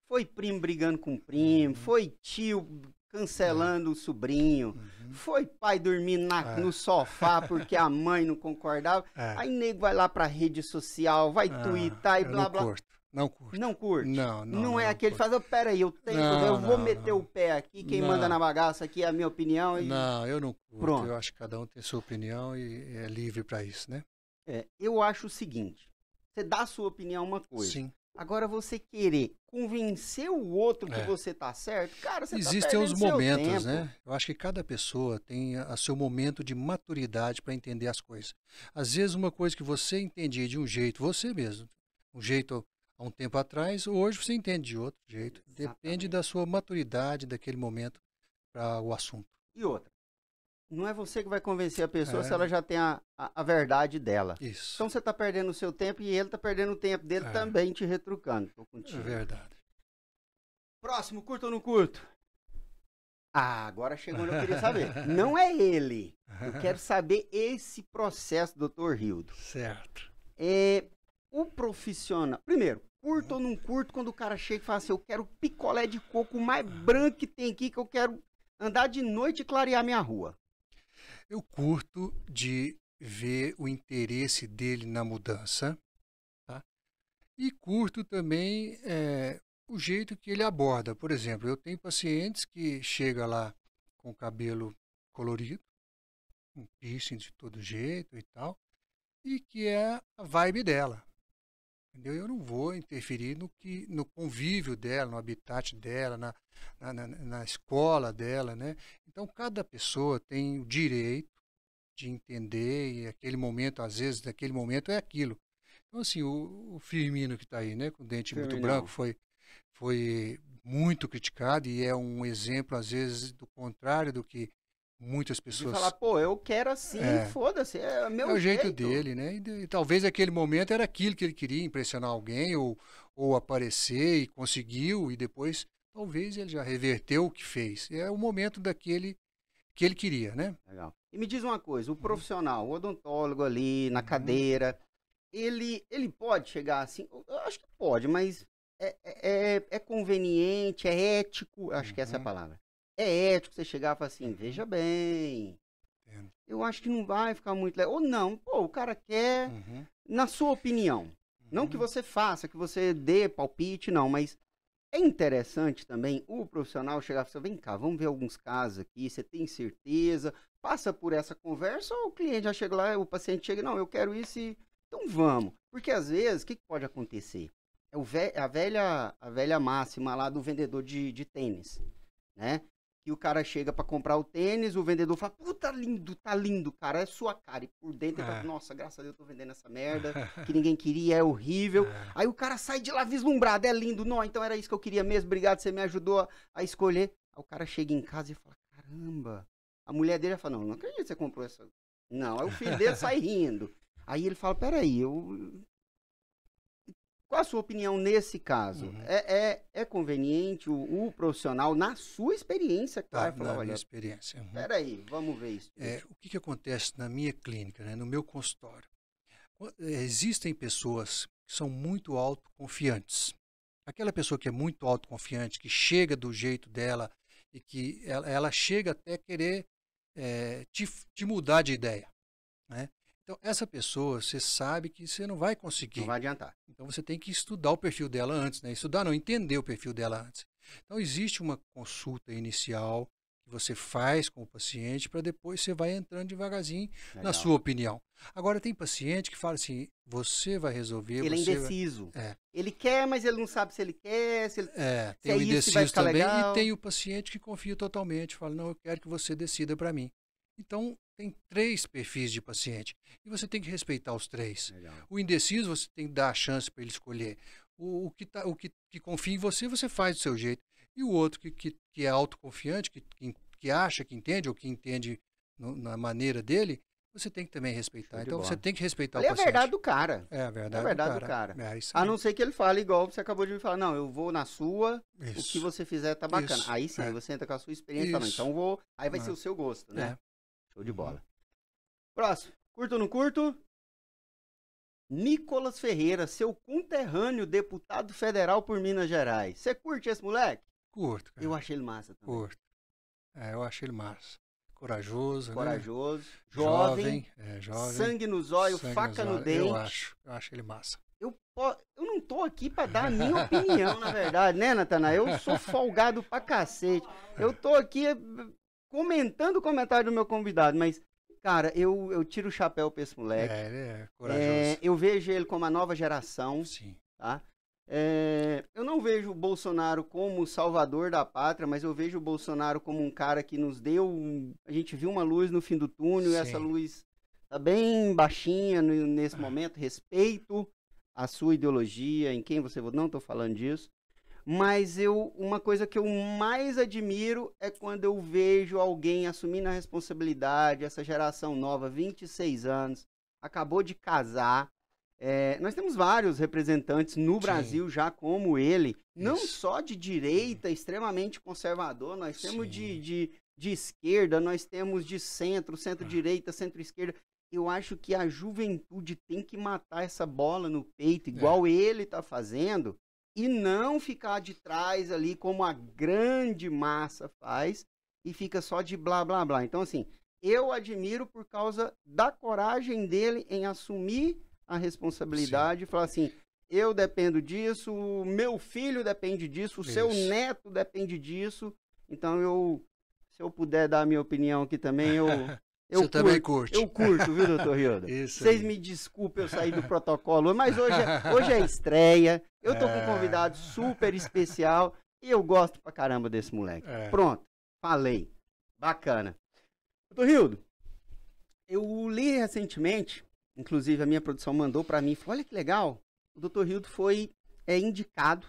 Foi primo brigando com primo, foi tio cancelando o sobrinho, foi pai dormindo no sofá porque a mãe não concordava. Aí nego vai lá pra rede social, vai twittar e blá, blá. Não curto. Não curte? Não é aquele que faz, peraí, eu vou meter o pé aqui, quem manda na bagaça aqui é a minha opinião. Não, eu não curto. Pronto. Eu acho que cada um tem sua opinião e é livre para isso, né? Eu acho o seguinte, você dá a sua opinião uma coisa. Sim. Agora você querer convencer o outro que você tá certo, cara, você Existem tá perdendo os momentos, seu tempo. né? Eu acho que cada pessoa tem o seu momento de maturidade para entender as coisas. Às vezes uma coisa que você entendia de um jeito, você mesmo, um jeito há um tempo atrás, hoje você entende de outro jeito. Exatamente. Depende da sua maturidade daquele momento para o assunto. E outra, não é você que vai convencer a pessoa se ela já tem a verdade dela. Isso. Então você tá perdendo o seu tempo e ele tá perdendo o tempo dele também te retrucando. Tô contigo. É verdade. Próximo, curto ou não curto? Agora chegou onde eu queria saber. Não é ele. Eu quero saber esse processo, Dr. Rildo. Certo. O profissional... Primeiro, curto ou não curto quando o cara chega e fala assim, eu quero picolé de coco mais branco que tem aqui, que eu quero andar de noite e clarear minha rua. Eu curto de ver o interesse dele na mudança, tá? E curto também o jeito que ele aborda. Por exemplo, eu tenho pacientes que chegam lá com o cabelo colorido, um piercing de todo jeito e tal, e que é a vibe dela. Entendeu? Eu não vou interferir no convívio dela, no habitat dela, na escola dela, né? Então, cada pessoa tem o direito de entender e aquele momento, às vezes, naquele momento é aquilo. Então, assim, o Firmino que está aí, né, com o dente muito branco, foi muito criticado e é um exemplo, às vezes, do contrário do que Muitas De pessoas. falar, pô, eu quero assim, foda-se, é meu É o jeito jeito. dele, né? E talvez aquele momento era aquilo que ele queria, impressionar alguém ou aparecer e conseguiu, e depois talvez ele já reverteu o que fez. É o momento daquele que ele queria, né? Legal. E me diz uma coisa, o Uhum. profissional, o odontólogo ali na Uhum. cadeira, ele pode chegar assim, eu acho que pode, mas é conveniente, é ético, acho que essa é a Uhum. palavra. É ético você chegar e falar assim, Uhum. veja bem, Entendo. eu acho que não vai ficar muito legal. Ou não, pô, o cara quer, Uhum. na sua opinião, não que Uhum. você faça, que você dê palpite, não, mas é interessante também o profissional chegar e falar, vem cá, vamos ver alguns casos aqui, você tem certeza? Passa por essa conversa ou o cliente já chega lá, o paciente chega, não, eu quero isso e... Então vamos. Porque às vezes, o que pode acontecer? É a velha máxima lá do vendedor de tênis, né? Que o cara chega pra comprar o tênis, o vendedor fala, puta, tá lindo, cara, é sua cara. E por dentro ele tá, É. nossa, graças a Deus eu tô vendendo essa merda, que ninguém queria, é horrível. É. Aí o cara sai de lá vislumbrado, é lindo, não, então era isso que eu queria mesmo, obrigado, você me ajudou a escolher. Aí o cara chega em casa e fala, caramba. A mulher dele fala, não acredito que você comprou essa. Não, aí o filho dele sai rindo. Aí ele fala, peraí, qual a sua opinião nesse caso? Uhum. É conveniente o profissional, na sua experiência, Tá, claro, falar, na minha olha, experiência. Uhum. peraí, vamos ver isso. O que acontece na minha clínica, né, no meu consultório? Existem pessoas que são muito autoconfiantes. Aquela pessoa que é muito autoconfiante, que chega do jeito dela e que ela chega até querer te mudar de ideia, né? Então, essa pessoa, você sabe que você não vai Não conseguir. vai adiantar. Então, você tem que estudar o perfil dela antes, né? Estudar não, entender o perfil dela antes. Então, existe uma consulta inicial que você faz com o paciente para depois você vai entrando devagarzinho na Legal. sua opinião. Agora, tem paciente que fala assim, você vai resolver, Ele é você vai... indeciso. É, Ele quer, mas ele não sabe se ele quer, se tem é o isso que vai indeciso ficar também e legal. tem o paciente que confia totalmente, fala, não, eu quero que você decida para mim. Então, tem 3 perfis de paciente e você tem que respeitar os 3. Legal. O indeciso, você tem que dar a chance para ele escolher. O que confia em você, você faz do seu jeito. E o outro que é autoconfiante, que acha que entende ou que entende na maneira dele, você tem que também Show respeitar. de Então, você bola. tem que respeitar o Ali é a verdade paciente. do cara. É a É a verdade do verdade do cara. cara. É isso A aí. não ser que ele fale igual você acabou de me falar, não, eu vou na sua, o que Isso. você fizer tá bacana. Isso. Aí sim, aí É. você entra com a sua experiência e fala, não, Isso. então vou. Aí vai ser É. o seu gosto, né? É. Show de Uhum. bola. Próximo. Curto ou não curto? Nicolas Ferreira, seu conterrâneo deputado federal por Minas Gerais. Você curte esse moleque? Curto, cara. Eu achei ele massa também. Curto. Eu achei ele massa. Corajoso, né? Corajoso, jovem, Jovem. sangue nos olhos, Sangue faca nos no olhos. dente. Eu acho ele massa. Eu não tô aqui pra dar a minha opinião, na verdade, né, Natanael? Eu sou folgado pra cacete. Eu tô aqui comentando o comentário do meu convidado, mas, cara, eu tiro o chapéu pra esse moleque. Ele é corajoso. Eu vejo ele como a nova geração, Sim. tá? Eu não vejo o Bolsonaro como o salvador da pátria, mas eu vejo o Bolsonaro como um cara que nos deu. A gente viu uma luz no fim do túnel, e essa Sim. luz tá bem baixinha nesse momento. Respeito a sua ideologia, em quem você votou, não tô falando disso. Mas uma coisa que eu mais admiro é quando eu vejo alguém assumindo a responsabilidade, essa geração nova, 26 anos, acabou de casar. Nós temos vários representantes no Brasil já como ele, não Isso. só de direita, extremamente conservador, nós temos Sim. de esquerda, nós temos de centro, centro-direita, centro-esquerda. Eu acho que a juventude tem que matar essa bola no peito, igual ele tá fazendo, e não ficar de trás ali como a grande massa faz, e fica só de blá blá blá. Então, assim, eu admiro por causa da coragem dele em assumir a responsabilidade e falar assim, eu dependo disso, o meu filho depende disso, o seu Isso. neto depende disso, então se eu puder dar a minha opinião aqui também, Você também curte. eu curto, viu, doutor Rildo? Isso Vocês aí. me desculpem eu sair do protocolo, mas hoje é estreia, eu tô com um convidado super especial e eu gosto pra caramba desse moleque. Pronto, falei. Bacana. Doutor Rildo, eu li recentemente, inclusive a minha produção mandou pra mim, falou, olha que legal, o doutor Rildo foi indicado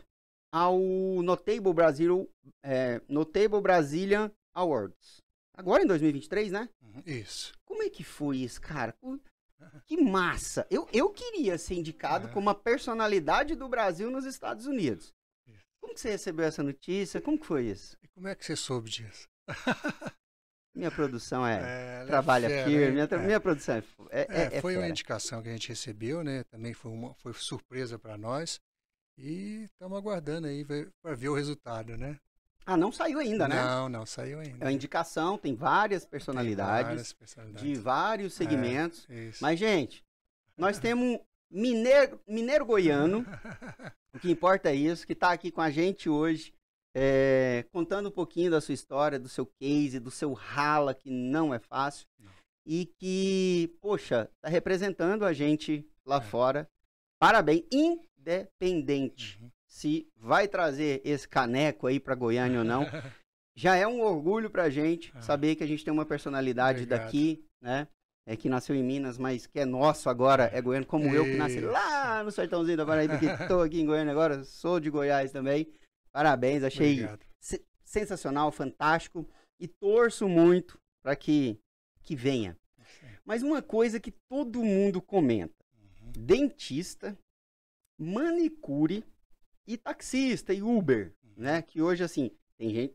ao Notable Brazilian Awards. Agora em 2023, né? Isso. Como é que foi isso, cara? Que massa! Eu queria ser indicado como a personalidade do Brasil nos Estados Unidos. Como que você recebeu essa notícia? Como que foi isso? E como é que você soube disso? Minha produção Ela trabalha fera, firme, hein? minha produção Foi uma fera. indicação que a gente recebeu, né? Também foi surpresa para nós. E estamos aguardando aí para ver o resultado, né? Ah, não saiu ainda, né? Não saiu ainda. É uma indicação, tem várias Tem personalidades, várias personalidades. de vários segmentos. Isso. Mas, gente, nós temos um mineiro goiano, o que importa é isso, que está aqui com a gente hoje, contando um pouquinho da sua história, do seu case, do seu rala, que não é fácil, e que, poxa, está representando a gente lá fora. Parabéns, independente se vai trazer esse caneco aí para Goiânia ou não. Já é um orgulho pra gente saber que a gente tem uma personalidade daqui, né? Que nasceu em Minas, mas que é nosso agora, é goiano, como eu que nasci lá no sertãozinho da Paraíba, que tô aqui em Goiânia agora, sou de Goiás também. Parabéns, achei sensacional, fantástico e torço muito para que venha. Mas uma coisa que todo mundo comenta, dentista, manicure e taxista e Uber, né? Que hoje, assim, tem gente,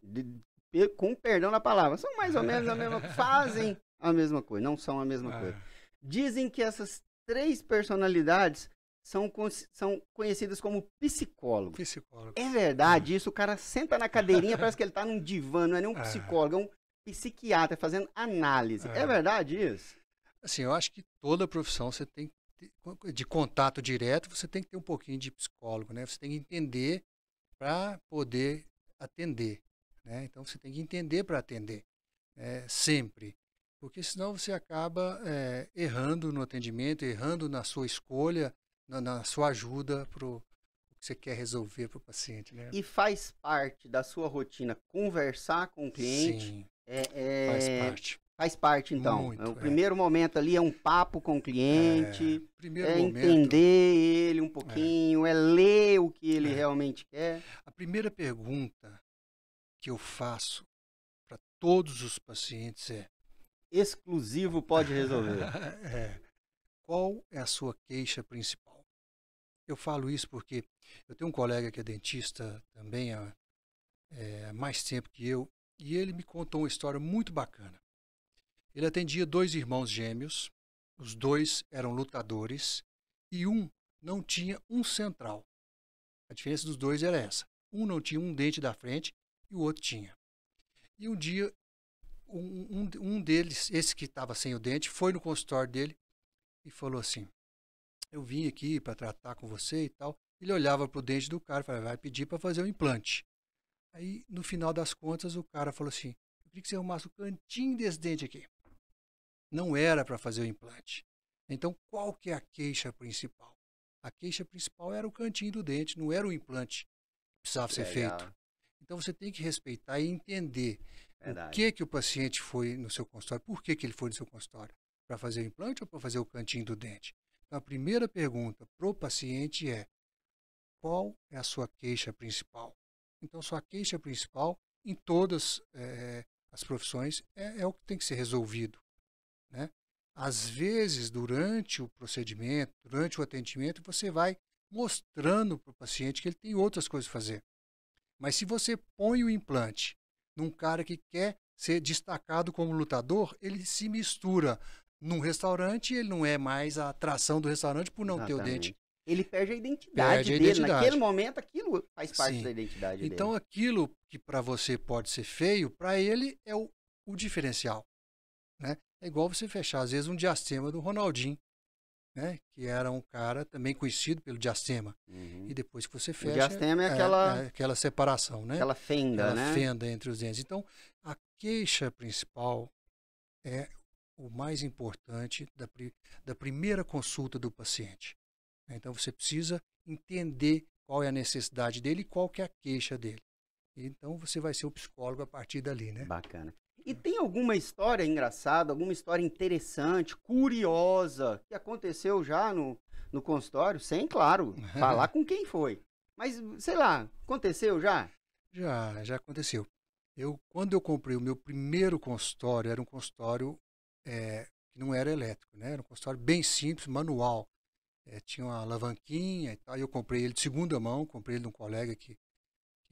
com perdão da palavra, são mais ou menos a mesma coisa, fazem a mesma coisa, não são a mesma coisa. Dizem que essas três personalidades são conhecidas como psicólogos. É verdade isso? O cara senta na cadeirinha, parece que ele tá num divã, não é nem um psicólogo, é um psiquiatra fazendo análise. É verdade isso? Assim, eu acho que toda profissão você tem de contato direto, você tem que ter um pouquinho de psicólogo, né? Você tem que entender para poder atender, né? Então você tem que entender para atender, sempre, porque senão você acaba errando no atendimento, errando na sua escolha, na sua ajuda para o que você quer resolver para o paciente, né? E faz parte da sua rotina conversar com o cliente? Sim, faz parte. Faz parte, então. Muito, o primeiro momento ali é um papo com o cliente, entender ele um pouquinho, ler o que ele realmente quer. A primeira pergunta que eu faço para todos os pacientes é: exclusivo pode resolver. Qual é a sua queixa principal? Eu falo isso porque eu tenho um colega que é dentista também há mais tempo que eu, e ele me contou uma história muito bacana. Ele atendia 2 irmãos gêmeos, os 2 eram lutadores e um não tinha um central. A diferença dos 2 era essa. Um não tinha um dente da frente e o outro tinha. E um dia, um deles, esse que estava sem o dente, foi no consultório dele e falou assim: eu vim aqui para tratar com você e tal. Ele olhava para o dente do cara e falava: vai pedir para fazer um implante. Aí, no final das contas, o cara falou assim: eu queria que você arrumasse o cantinho desse dente aqui. Não era para fazer o implante. Então, qual que é a queixa principal? A queixa principal era o cantinho do dente, não era o implante que precisava ser feito. Então, você tem que respeitar e entender o que o paciente foi no seu consultório, por que ele foi no seu consultório. Para fazer o implante ou para fazer o cantinho do dente? Então, a primeira pergunta para o paciente é: qual é a sua queixa principal? Então, sua queixa principal, em todas as profissões, é o que tem que ser resolvido, né? Às vezes, durante o procedimento, durante o atendimento, você vai mostrando para o paciente que ele tem outras coisas a fazer. Mas se você põe o implante num cara que quer ser destacado como lutador, ele se mistura num restaurante e ele não é mais a atração do restaurante por não ter o dente. Ele perde a identidade dele. Naquele momento, aquilo faz parte da identidade dele. Então, aquilo que para você pode ser feio, para ele é o diferencial, né? É igual você fechar, às vezes, um diastema do Ronaldinho, né? Que era um cara também conhecido pelo diastema. E depois que você fecha, o diastema é aquela separação, né? Aquela fenda, aquela fenda entre os dentes. Então, a queixa principal é o mais importante da primeira consulta do paciente. Então, você precisa entender qual é a necessidade dele e qual que é a queixa dele. Então, você vai ser o psicólogo a partir dali, né? Bacana. E tem alguma história engraçada, alguma história interessante, curiosa, que aconteceu já no consultório? Sem, claro, falar com quem foi. Mas, sei lá, aconteceu já? Já aconteceu. Quando eu comprei o meu primeiro consultório, era um consultório que não era elétrico, né? Era um consultório bem simples, manual. Tinha uma alavanquinha e tal. Eu comprei ele de segunda mão, comprei ele de um colega que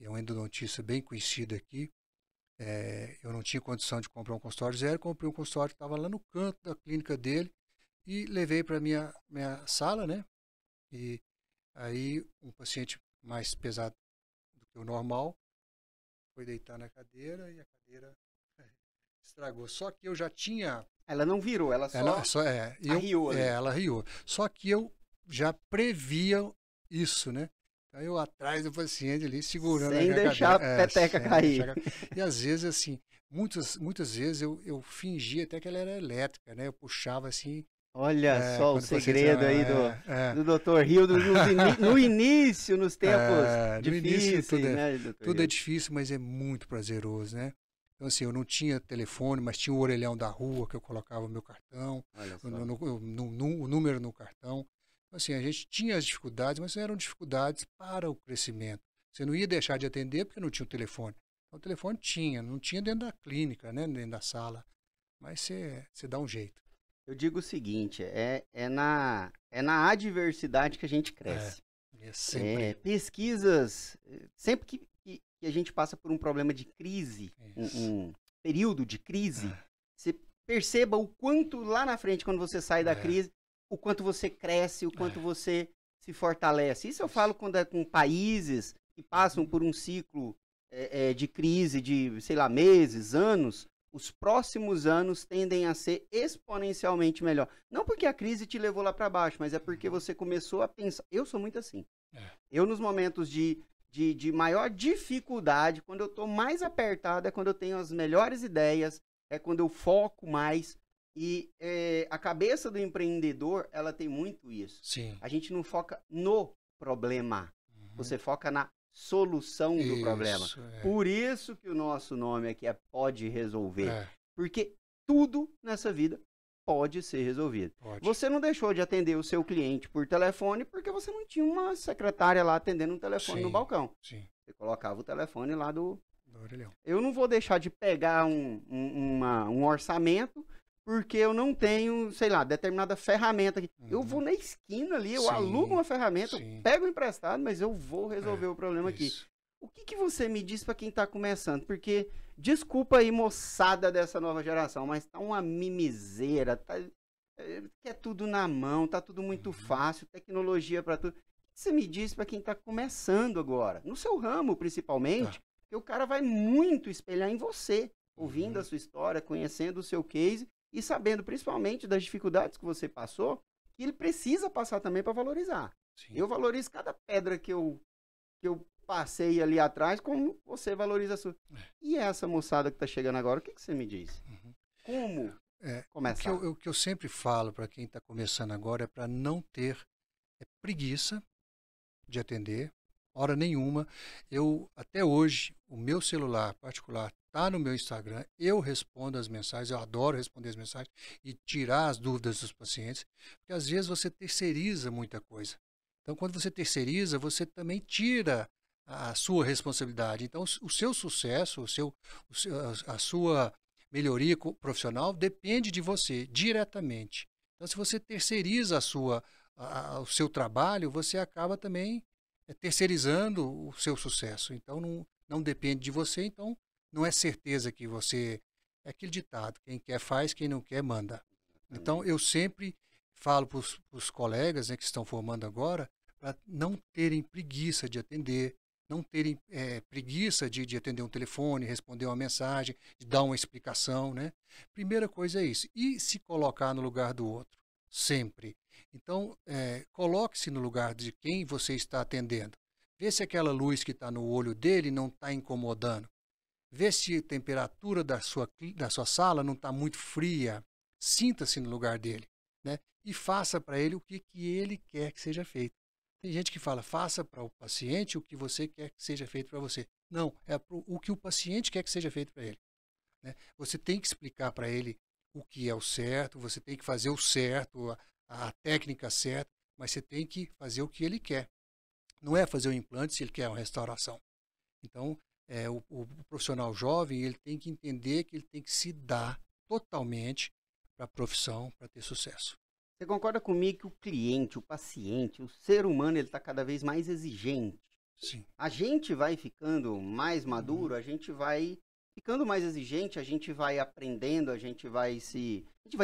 é um endodontista bem conhecido aqui. Eu não tinha condição de comprar um consultório zero, comprei um consultório que estava lá no canto da clínica dele e levei para minha sala, né? E aí um paciente mais pesado do que o normal foi deitar na cadeira e a cadeira estragou. Só que eu já tinha... Ela não virou, ela arriou ali. Ela riu. Só que eu já previa isso, né? Então eu atrás do paciente ali, segurando sem deixar a peteca cair. E às vezes, assim, muitas vezes eu fingia até que ela era elétrica, né? Eu puxava assim... Olha só o segredo aí do Dr. Hildo no início, nos tempos difíceis, né, Dr. Tudo é difícil, mas é muito prazeroso, né? Então, assim, eu não tinha telefone, mas tinha o orelhão da rua que eu colocava o meu cartão, o número no cartão. Então, assim, a gente tinha as dificuldades, mas eram dificuldades para o crescimento. Você não ia deixar de atender porque não tinha o telefone. Então, o telefone não tinha dentro da clínica, né? Dentro da sala. Mas você dá um jeito. Eu digo o seguinte, é na adversidade que a gente cresce. Pesquisas, sempre que a gente passa por um problema de crise, um período de crise, você perceba o quanto lá na frente, quando você sai da crise, o quanto você cresce, o quanto você se fortalece. Isso eu falo quando é com países que passam por um ciclo de crise de, sei lá, meses, anos. Os próximos anos tendem a ser exponencialmente melhor. Não porque a crise te levou lá para baixo, mas é porque você começou a pensar. Eu sou muito assim. Eu, nos momentos de maior dificuldade, quando eu estou mais apertado, é quando eu tenho as melhores ideias, é quando eu foco mais. E a cabeça do empreendedor, ela tem muito isso. Sim. A gente não foca no problema. Você foca na solução do problema. Por isso que o nosso nome aqui é Pode Resolver. Porque tudo nessa vida pode ser resolvido. Você não deixou de atender o seu cliente por telefone porque você não tinha uma secretária lá atendendo um telefone no balcão. Sim. Você colocava o telefone lá do orelhão. Eu não vou deixar de pegar um orçamento porque eu não tenho, sei lá, determinada ferramenta aqui. Eu vou na esquina ali, eu alugo uma ferramenta, eu pego emprestado, mas eu vou resolver o problema aqui. O que você me diz para quem está começando? Porque, desculpa aí, moçada dessa nova geração, mas tá uma mimiseira, é tudo na mão, tá tudo muito fácil, tecnologia para tudo. O que você me diz para quem está começando agora? No seu ramo, principalmente, que o cara vai muito espelhar em você, ouvindo a sua história, conhecendo o seu case, e sabendo principalmente das dificuldades que você passou, que ele precisa passar também para valorizar. Sim. Eu valorizo cada pedra que eu passei ali atrás, como você valoriza a sua. E essa moçada que está chegando agora, o que você me diz? Como começar? O que eu sempre falo para quem está começando agora é para não ter preguiça de atender, hora nenhuma. Até hoje, o meu celular particular está no meu Instagram, eu respondo as mensagens, eu adoro responder as mensagens e tirar as dúvidas dos pacientes, porque às vezes você terceiriza muita coisa. Então, quando você terceiriza, você também tira a sua responsabilidade. Então, o seu sucesso, a sua melhoria profissional depende de você diretamente. Então, se você terceiriza o seu trabalho, você acaba também terceirizando o seu sucesso. Então, não depende de você, então não é certeza que você... É aquele ditado, quem quer faz, quem não quer manda. Então, eu sempre falo para os colegas, né, que estão formando agora, para não terem preguiça de atender, não terem preguiça de atender um telefone, responder uma mensagem, de dar uma explicação, né? Primeira coisa é isso. E se colocar no lugar do outro, sempre. Então, coloque-se no lugar de quem você está atendendo. Vê se aquela luz que está no olho dele não está incomodando. Vê se a temperatura da sua sala não está muito fria. Sinta-se no lugar dele, né? E faça para ele o que ele quer que seja feito. Tem gente que fala, faça para o paciente o que você quer que seja feito para você. Não, é o que o paciente quer que seja feito para ele, né? Você tem que explicar para ele o que é o certo, você tem que fazer o certo, a técnica certa, mas você tem que fazer o que ele quer. Não é fazer o implante se ele quer uma restauração. Então, o profissional jovem ele tem que entender que ele tem que se dar totalmente para a profissão para ter sucesso. Você concorda comigo que o cliente, o paciente, o ser humano, ele está cada vez mais exigente? Sim. A gente vai ficando mais maduro, a gente vai ficando mais exigente, a gente vai aprendendo, a gente vai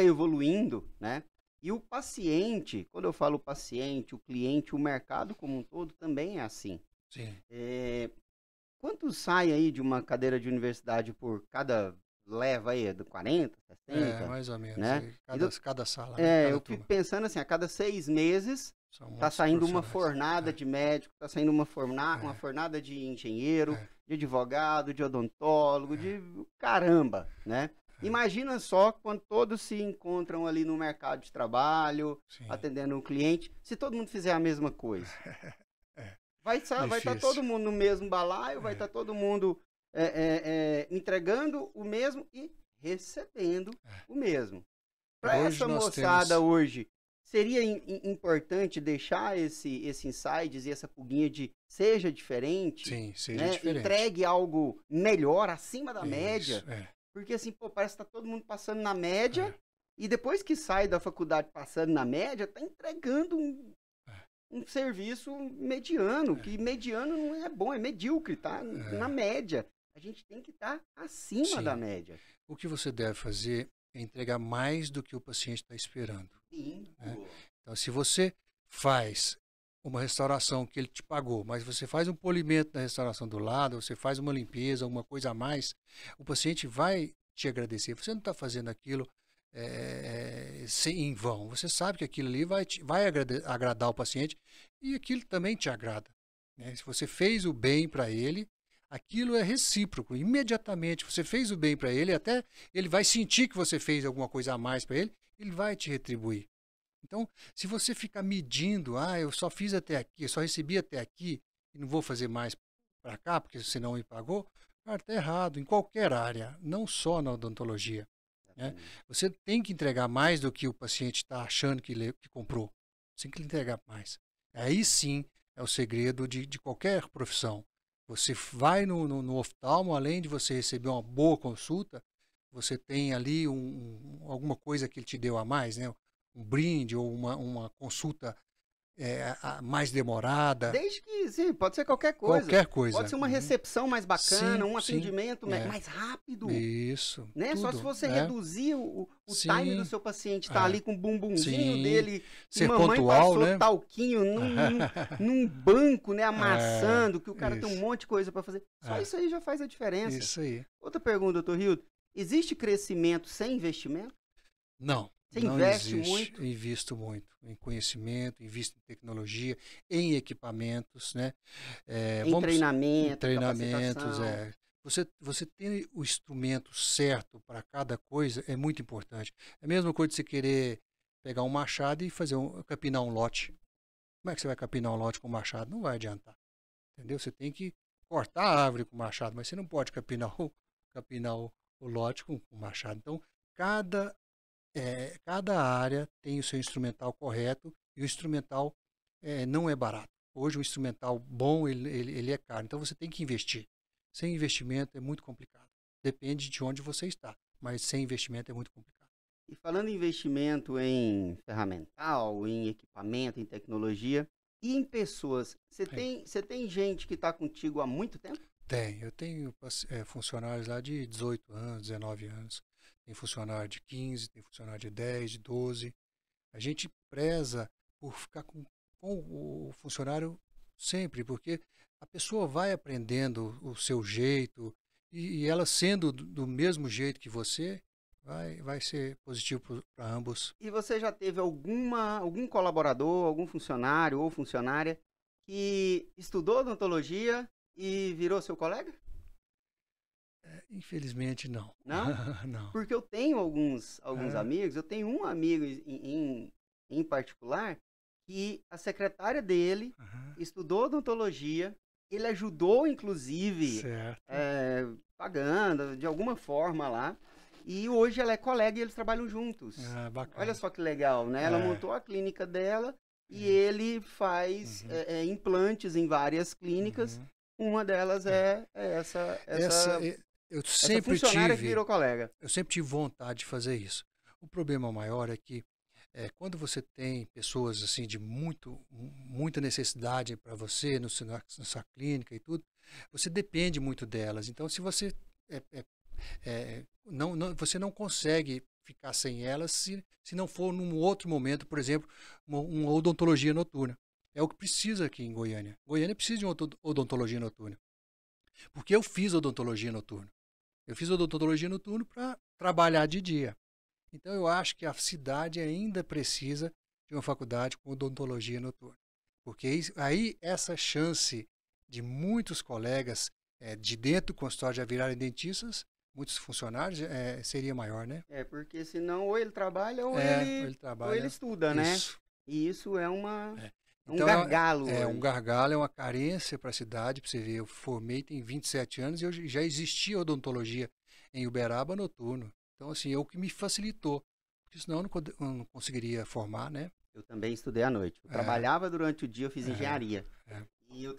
evoluindo, né? E o paciente, quando eu falo paciente, o cliente, o mercado como um todo também é assim. Sim. Quanto sai aí de uma cadeira de universidade por cada leva aí? Do 40, 60? Mais ou menos. Né? Cada sala. Cada eu fico pensando assim, a cada 6 meses está saindo uma fornada de médico, está saindo uma fornada de engenheiro, de advogado, de odontólogo, de caramba, né? Imagina só quando todos se encontram ali no mercado de trabalho, atendendo o cliente, se todo mundo fizer a mesma coisa. Vai estar todo mundo no mesmo balaio, vai estar todo mundo entregando o mesmo e recebendo o mesmo. Para essa moçada hoje, seria importante deixar esse insights e essa pulguinha de seja diferente? Sim, seja diferente. Entregue algo melhor, acima da média. Porque assim, parece que tá todo mundo passando na média e depois que sai da faculdade passando na média, tá entregando um serviço mediano, que mediano não é bom, é medíocre, tá na média. A gente tem que estar acima da média. O que você deve fazer é entregar mais do que o paciente está esperando. Sim. Né? Então, se você faz uma restauração que ele te pagou, mas você faz um polimento na restauração do lado, você faz uma limpeza, alguma coisa a mais, o paciente vai te agradecer. Você não está fazendo aquilo em vão. Você sabe que aquilo ali vai agradar o paciente e aquilo também te agrada. Né? Se você fez o bem para ele, aquilo é recíproco. Imediatamente você fez o bem para ele, até ele vai sentir que você fez alguma coisa a mais para ele, ele vai te retribuir. Então, se você ficar medindo, eu só fiz até aqui, eu só recebi até aqui e não vou fazer mais para cá porque você não me pagou, cara, está errado em qualquer área, não só na odontologia. Né? Você tem que entregar mais do que o paciente está achando que comprou. Você tem que entregar mais. Aí sim é o segredo de qualquer profissão. Você vai no oftalmo, além de você receber uma boa consulta, você tem ali alguma coisa que ele te deu a mais, né? Um brinde ou uma consulta mais demorada. Desde que, sim, pode ser qualquer coisa. Qualquer coisa. Pode ser uma recepção mais bacana, um atendimento mais rápido. Isso. Né? Tudo, só se você reduzir o time do seu paciente, tá ali com o bumbumzinho dele, ser mamãe pontual, passou né? talquinho num banco, né, amassando, que o cara tem um monte de coisa para fazer. Só isso aí já faz a diferença. Isso aí. Outra pergunta, doutor Rildo. Existe crescimento sem investimento? Não. Você investe muito? Eu invisto muito em conhecimento, invisto em tecnologia, em equipamentos, né? Em treinamento, treinamentos, Você ter o instrumento certo para cada coisa é muito importante. É a mesma coisa de você querer pegar um machado e capinar um lote. Como é que você vai capinar um lote com machado? Não vai adiantar. Entendeu? Você tem que cortar a árvore com machado, mas você não pode capinar o lote com machado. Então, cada área tem o seu instrumental correto e o instrumental não é barato. Hoje o instrumental bom ele é caro, então você tem que investir. Sem investimento é muito complicado. Depende de onde você está, mas sem investimento é muito complicado. E falando em investimento em ferramental, em equipamento, em tecnologia e em pessoas, você tem gente que está contigo há muito tempo? Eu tenho funcionários lá de 18 anos, 19 anos. Tem funcionário de 15, tem funcionário de 10, de 12. A gente preza por ficar com o funcionário sempre, porque a pessoa vai aprendendo o seu jeito e ela sendo do mesmo jeito que você, vai ser positivo para ambos. E você já teve algum colaborador, algum funcionário ou funcionária que estudou odontologia e virou seu colega? Infelizmente não. Não? Não. Porque eu tenho alguns amigos, eu tenho um amigo em particular que a secretária dele estudou odontologia, ele ajudou inclusive pagando de alguma forma lá, e hoje ela é colega e eles trabalham juntos. Bacana. Olha só que legal, né? Ela montou a clínica dela e ele faz implantes em várias clínicas. Uma delas é Eu essa sempre funcionária que tive, virou colega. eu sempre tive vontade de fazer isso. O problema maior é que quando você tem pessoas assim de muita necessidade para você na sua clínica e tudo, você depende muito delas. Então, se você você não consegue ficar sem elas se não for num outro momento, por exemplo, uma odontologia noturna. É o que precisa aqui em Goiânia. Goiânia precisa de uma odontologia noturna. Porque eu fiz odontologia noturna. Eu fiz odontologia noturna para trabalhar de dia. Então eu acho que a cidade ainda precisa de uma faculdade com odontologia noturna. Porque aí essa chance de muitos colegas de dentro do consultório já virarem dentistas, muitos funcionários, seria maior, né? Porque senão ou ele trabalha ou trabalha. ou ele estuda, né? Isso. E isso é um Então, gargalo. Um gargalo, é uma carência para a cidade. Para você ver, eu formei tem 27 anos e já existia odontologia em Uberaba noturno. Então, assim, é o que me facilitou. Porque senão eu não conseguiria formar, né? Eu também estudei à noite. Eu trabalhava durante o dia, eu fiz engenharia. É. E eu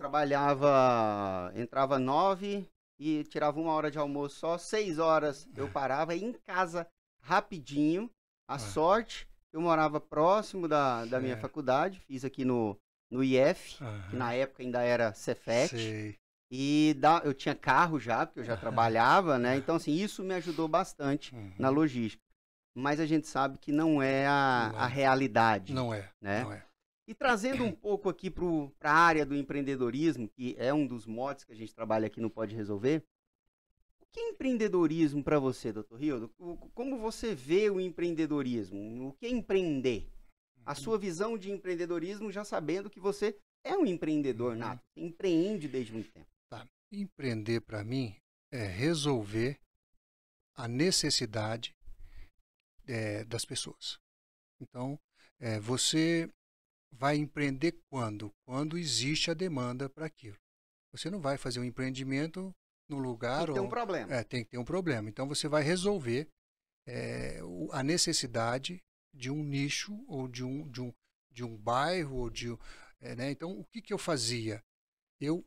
entrava 9 e tirava 1 hora de almoço só, 6 horas eu parava, ia em casa rapidinho. A sorte, eu morava próximo da minha faculdade, fiz aqui no IF, que na época ainda era Cefet. Sei. E eu tinha carro já, porque eu já trabalhava, né? Então, assim, isso me ajudou bastante na logística. Mas a gente sabe que não é a realidade. Não é, né? não é. E trazendo um pouco aqui para a área do empreendedorismo, que é um dos motes que a gente trabalha aqui no Pode Resolver, o que é empreendedorismo para você, doutor Rildo? Como você vê o empreendedorismo? O que é empreender? A sua visão de empreendedorismo, já sabendo que você é um empreendedor nato, você empreende desde muito tempo. Tá. Empreender, para mim, é resolver a necessidade das pessoas. Então, você vai empreender quando? Quando existe a demanda para aquilo. Você não vai fazer um empreendimento no lugar... Tem que ter um problema. Tem que ter um problema. Então, você vai resolver a necessidade de um nicho ou de um bairro. Ou né? Então, o que eu fazia? Eu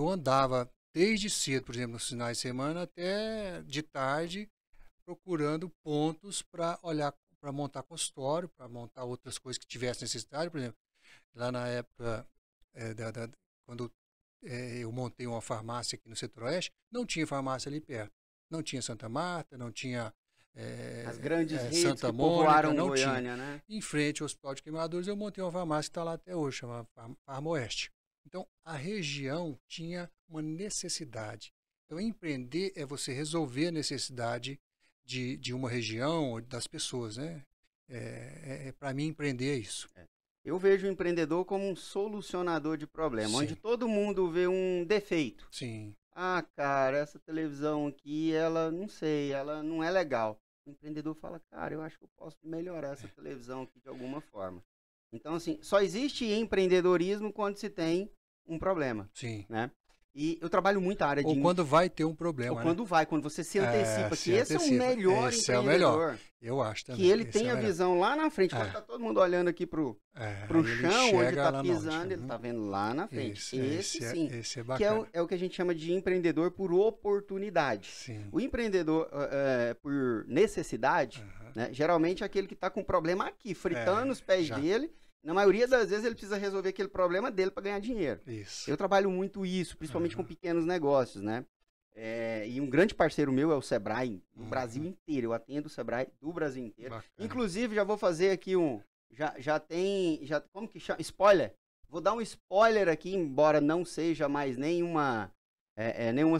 andava desde cedo, por exemplo, nos finais de semana, até de tarde, procurando pontos para montar consultório, para montar outras coisas que tivesse necessidade. Por exemplo, lá na época, quando eu montei uma farmácia aqui no Centro-Oeste, não tinha farmácia ali perto. Não tinha Santa Marta, não tinha as grandes redes Santa que Mônica, povoaram não Goiânia, tinha. né? Em frente ao Hospital de Queimadores, eu montei uma farmácia que está lá até hoje, chama Farmoeste. Então, a região tinha uma necessidade. Então, empreender é você resolver a necessidade de uma região ou das pessoas, né? Para mim, empreender é isso. Eu vejo o empreendedor como um solucionador de problemas, onde todo mundo vê um defeito. Sim. Ah, cara, essa televisão aqui, ela, não sei, ela não é legal. O empreendedor fala, cara, eu acho que eu posso melhorar essa televisão aqui de alguma forma. Então, assim, só existe empreendedorismo quando se tem um problema. Sim. Né? E eu trabalho muito a área de... Ou quando vai ter um problema, Ou quando vai, quando você se antecipa, que esse é o melhor esse empreendedor. É o melhor. Eu acho também. Que ele tem a visão lá na frente, quando tá todo mundo olhando aqui pro chão, onde tá pisando, ele tá vendo lá na frente. Esse sim, esse é bacana. Que é o que a gente chama de empreendedor por oportunidade. Sim. O empreendedor por necessidade, né, geralmente é aquele que tá com problema aqui, fritando os pés dele. Na maioria das vezes ele precisa resolver aquele problema dele para ganhar dinheiro. Isso. Eu trabalho muito isso, principalmente com pequenos negócios, né? E um grande parceiro meu é o Sebrae, do Brasil inteiro. Eu atendo o Sebrae do Brasil inteiro. Bacana. Inclusive, já vou fazer aqui como que chama? Spoiler. Vou dar um spoiler aqui, embora não seja mais nenhuma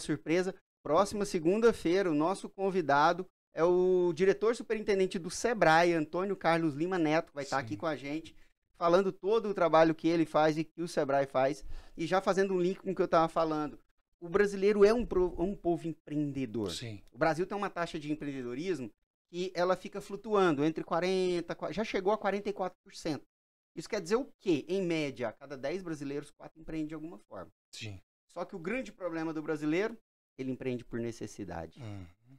surpresa. Próxima segunda-feira, o nosso convidado é o diretor superintendente do Sebrae, Antônio Carlos Lima Neto, vai estar aqui com a gente, falando todo o trabalho que ele faz e que o Sebrae faz, e já fazendo um link com o que eu estava falando. O brasileiro é um povo empreendedor. Sim. O Brasil tem uma taxa de empreendedorismo que ela fica flutuando entre 40%, já chegou a 44%. Isso quer dizer o quê? Em média, a cada 10 brasileiros, 4 empreendem de alguma forma. Sim. Só que o grande problema do brasileiro, ele empreende por necessidade.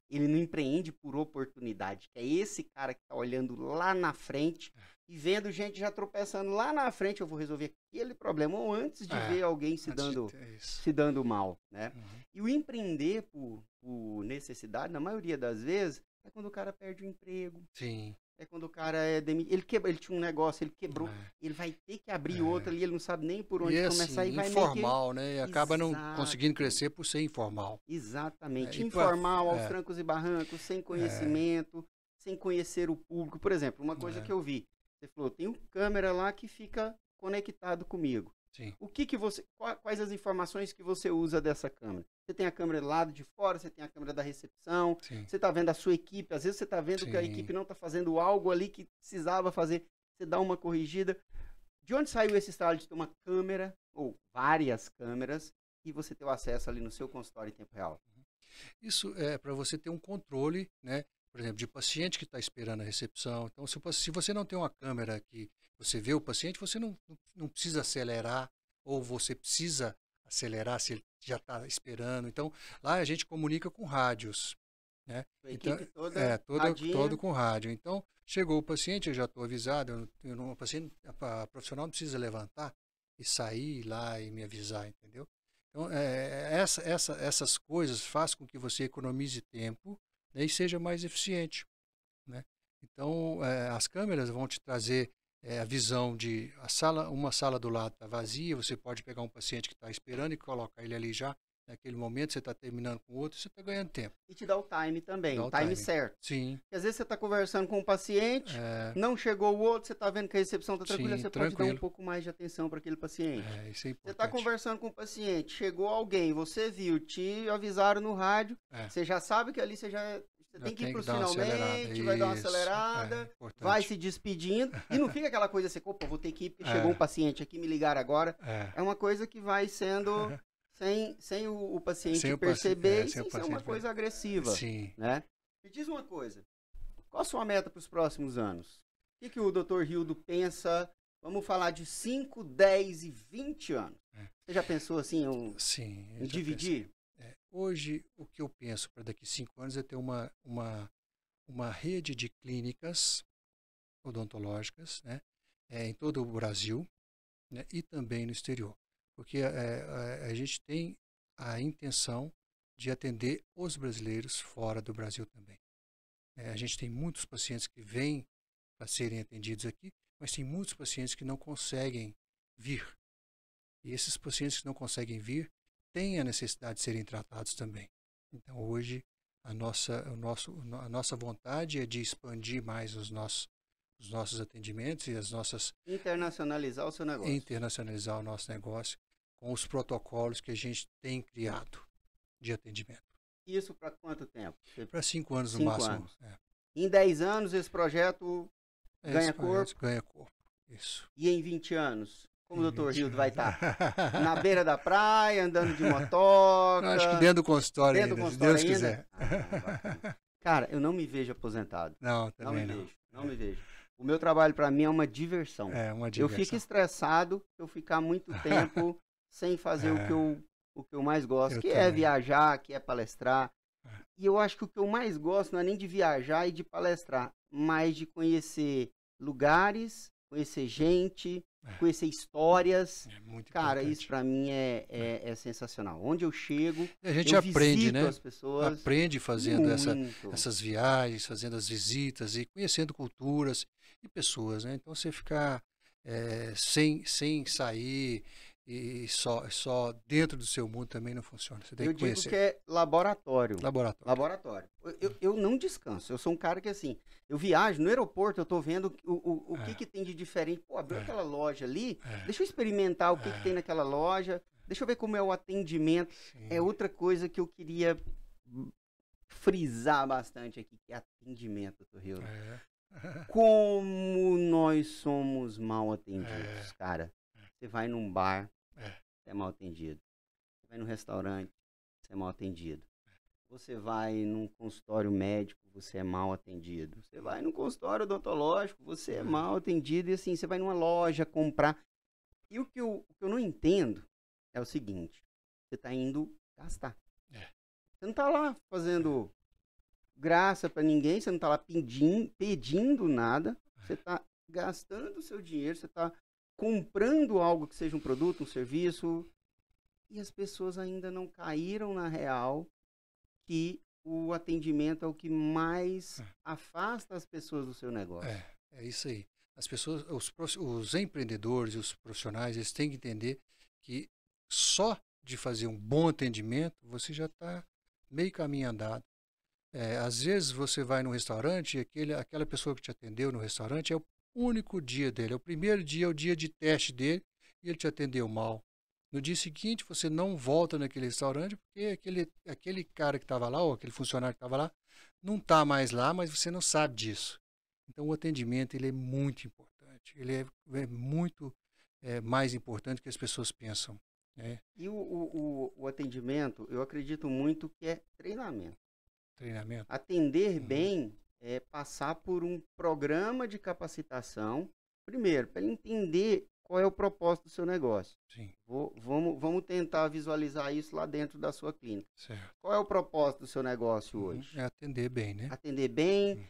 Ele não empreende por oportunidade, que é esse cara que está olhando lá na frente e vendo gente já tropeçando lá na frente, eu vou resolver aquele problema, ou antes de ver alguém se dando mal, né? E o empreender por necessidade, na maioria das vezes, é quando o cara perde o emprego. Sim. É quando o cara é demitido. Ele tinha um negócio, ele quebrou. Ele vai ter que abrir outro ali, ele não sabe nem por onde começar. E vai informal, né? E acaba não conseguindo crescer por ser informal. Exatamente. Informal, aos trancos e barrancos, sem conhecimento, sem conhecer o público. Por exemplo, uma coisa que eu vi. Você falou, tem um câmera lá que fica conectado comigo. Sim. Quais as informações que você usa dessa câmera? Você tem a câmera do lado de fora, você tem a câmera da recepção, você está vendo a sua equipe, às vezes você está vendo que a equipe não está fazendo algo ali que precisava fazer, você dá uma corrigida. De onde saiu esse estado de ter uma câmera, ou várias câmeras, e você ter o acesso ali no seu consultório em tempo real? Isso é para você ter um controle, né? Por exemplo, de paciente que está esperando a recepção. Então, se você não tem uma câmera que você vê o paciente, você não precisa acelerar, ou você precisa acelerar se ele já está esperando. Então, lá a gente comunica com rádios, né? A equipe todo com rádio. Então, chegou o paciente, eu já estou avisado, a profissional não precisa levantar e sair lá e me avisar, entendeu? Então, essas coisas fazem com que você economize tempo, né, e seja mais eficiente, né? Então, as câmeras vão te trazer a visão de uma sala do lado está vazia, você pode pegar um paciente que está esperando e colocar ele ali já, naquele momento você está terminando com o outro, você está ganhando tempo. E te dá o time também, o time certo. Sim. Porque às vezes você está conversando com um paciente, não chegou o outro, você está vendo que a recepção está tranquila, você pode dar um pouco mais de atenção para aquele paciente. Isso é importante. Você está conversando com o paciente, chegou alguém, você viu, te avisaram no rádio, você já sabe que ali você tem que ir para os finalmente, vai dar uma acelerada, vai se despedindo, e não fica aquela coisa assim, opa, vou ter que ir porque chegou um paciente aqui, me ligaram agora. É uma coisa que vai sendo... Sem o paciente perceber, sem ser uma coisa agressiva. Sim. Né? Me diz uma coisa, qual a sua meta para os próximos anos? O que o Dr. Rildo pensa, vamos falar de 5, 10 e 20 anos? Você já pensou assim em dividir? Hoje, o que eu penso para daqui a 5 anos é ter uma rede de clínicas odontológicas, né, em todo o Brasil, né, e também no exterior. Porque a gente tem a intenção de atender os brasileiros fora do Brasil também. A gente tem muitos pacientes que vêm para serem atendidos aqui, mas tem muitos pacientes que não conseguem vir. E esses pacientes que não conseguem vir têm a necessidade de serem tratados também. Então, hoje, a nossa vontade é de expandir mais os nossos atendimentos e as nossas... Internacionalizar o seu negócio. Internacionalizar o nosso negócio com os protocolos que a gente tem criado de atendimento. Isso para quanto tempo? Para 5 anos no máximo. Em 10 anos esse projeto ganha corpo? Ganha corpo, isso. E em 20 anos? Como o Dr. Rildo vai estar? Na beira da praia, andando de motoca? Acho que dentro do consultório ainda, se Deus quiser. Cara, eu não me vejo aposentado. Não, também não. Não me vejo. O meu trabalho para mim é uma diversão. Uma diversão. Eu fico estressado se eu ficar muito tempo sem fazer o que eu mais gosto, que é viajar, que é palestrar. E eu acho que o que eu mais gosto não é nem de viajar e de palestrar, mas de conhecer lugares, conhecer gente, conhecer histórias. Cara, isso para mim é sensacional. Onde eu chego, a gente aprende, visito né? as pessoas. Aprende fazendo essas viagens, fazendo as visitas e conhecendo culturas e pessoas, né? Então você ficar sem sair e só dentro do seu mundo também não funciona. Você tem que conhecer. Eu digo que é laboratório. Laboratório. Eu não descanso. Eu sou um cara que, assim, eu viajo no aeroporto, eu tô vendo o que tem de diferente. Pô, abriu aquela loja ali, deixa eu experimentar o que tem naquela loja, deixa eu ver como é o atendimento. Sim. É outra coisa que eu queria frisar bastante aqui, que é atendimento, Dr. Rildo. Como nós somos mal atendidos, cara. Você vai num bar, você é mal atendido. Você vai num restaurante, você é mal atendido. Você vai num consultório médico, você é mal atendido. Você vai num consultório odontológico, você é mal atendido. E assim, você vai numa loja comprar. E o que eu não entendo é o seguinte. Você está indo gastar. Você não está lá fazendo graça para ninguém, você não tá lá pedindo nada, você tá gastando o seu dinheiro, você tá comprando algo que seja um produto, um serviço, e as pessoas ainda não caíram na real que o atendimento é o que mais afasta as pessoas do seu negócio. É isso aí. As pessoas, os empreendedores e os profissionais, eles têm que entender que só de fazer um bom atendimento, você já está meio caminho andado. Às vezes você vai num restaurante e aquela pessoa que te atendeu no restaurante é o único dia dele, é o primeiro dia, é o dia de teste dele, e ele te atendeu mal. No dia seguinte, você não volta naquele restaurante porque aquele cara que estava lá, ou aquele funcionário que estava lá, não está mais lá, mas você não sabe disso. Então, o atendimento ele é muito importante. Ele é muito mais importante do que as pessoas pensam. Né? E o atendimento, eu acredito muito que é treinamento. Treinamento. Atender bem é passar por um programa de capacitação, primeiro, para ele entender qual é o propósito do seu negócio. Sim. Vamos tentar visualizar isso lá dentro da sua clínica. Certo. Qual é o propósito do seu negócio hoje? É atender bem, né? Atender bem,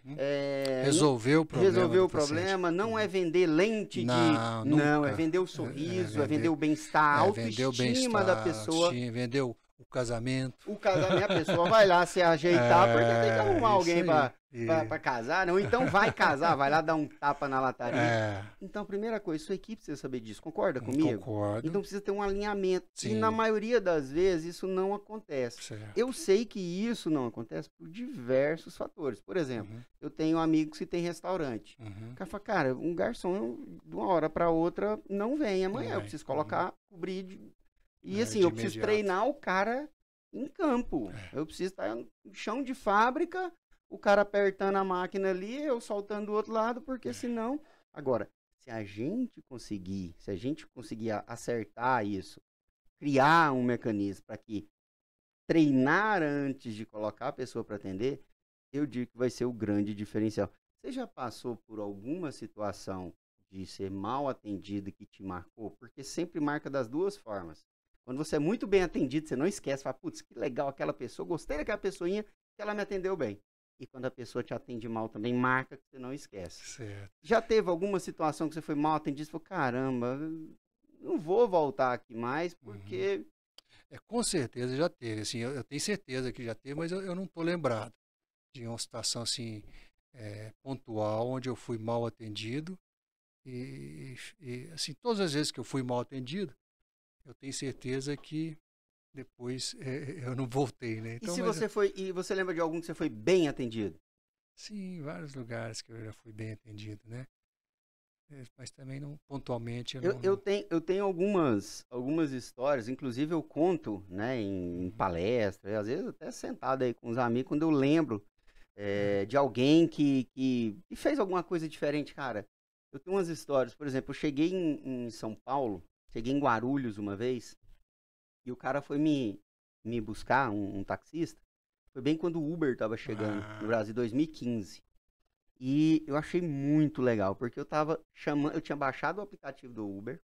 resolver o problema. Resolver o problema, não é vender lente não, é vender o sorriso, é vender o bem-estar, a autoestima da pessoa. Sim, vender o casamento. O casamento, a pessoa vai lá se ajeitar, porque tem que arrumar alguém para casar, né? Ou então vai casar, vai lá dar um tapa na lataria. Então, primeira coisa, sua equipe precisa saber disso, concorda comigo? Concordo. Então precisa ter um alinhamento. Sim. E na maioria das vezes isso não acontece. Certo. Eu sei que isso não acontece por diversos fatores. Por exemplo, eu tenho amigos que têm restaurante. O cara fala, cara, um garçom de uma hora para outra não vem amanhã, eu preciso cobrir e assim, eu preciso treinar o cara em campo. Eu preciso estar no chão de fábrica, o cara apertando a máquina ali, eu soltando do outro lado, porque senão... Agora, se a gente conseguir acertar isso, criar um mecanismo para que treinar antes de colocar a pessoa para atender, eu digo que vai ser o grande diferencial. Você já passou por alguma situação de ser mal atendido que te marcou? Porque sempre marca das duas formas. Quando você é muito bem atendido, você não esquece, fala, putz, que legal aquela pessoa, gostei daquela pessoinha, que ela me atendeu bem. E quando a pessoa te atende mal também, marca que você não esquece. Certo. Já teve alguma situação que você foi mal atendido e falou, caramba, não vou voltar aqui mais, porque... Com certeza já teve, assim, eu tenho certeza que já teve, mas eu não estou lembrado de uma situação assim, pontual, onde eu fui mal atendido. E assim, todas as vezes que eu fui mal atendido, eu tenho certeza que depois eu não voltei, né? Então, e você lembra de algum que você foi bem atendido? Sim, vários lugares que eu já fui bem atendido, né? Mas também não pontualmente. Eu tenho algumas histórias, inclusive eu conto, né, em palestra, às vezes até sentado aí com os amigos, quando eu lembro de alguém que fez alguma coisa diferente, cara. Eu tenho umas histórias, por exemplo, eu cheguei em São Paulo, cheguei em Guarulhos uma vez, e o cara foi me buscar, um taxista, foi bem quando o Uber estava chegando no Brasil, 2015. E eu achei muito legal, porque eu tinha baixado o aplicativo do Uber,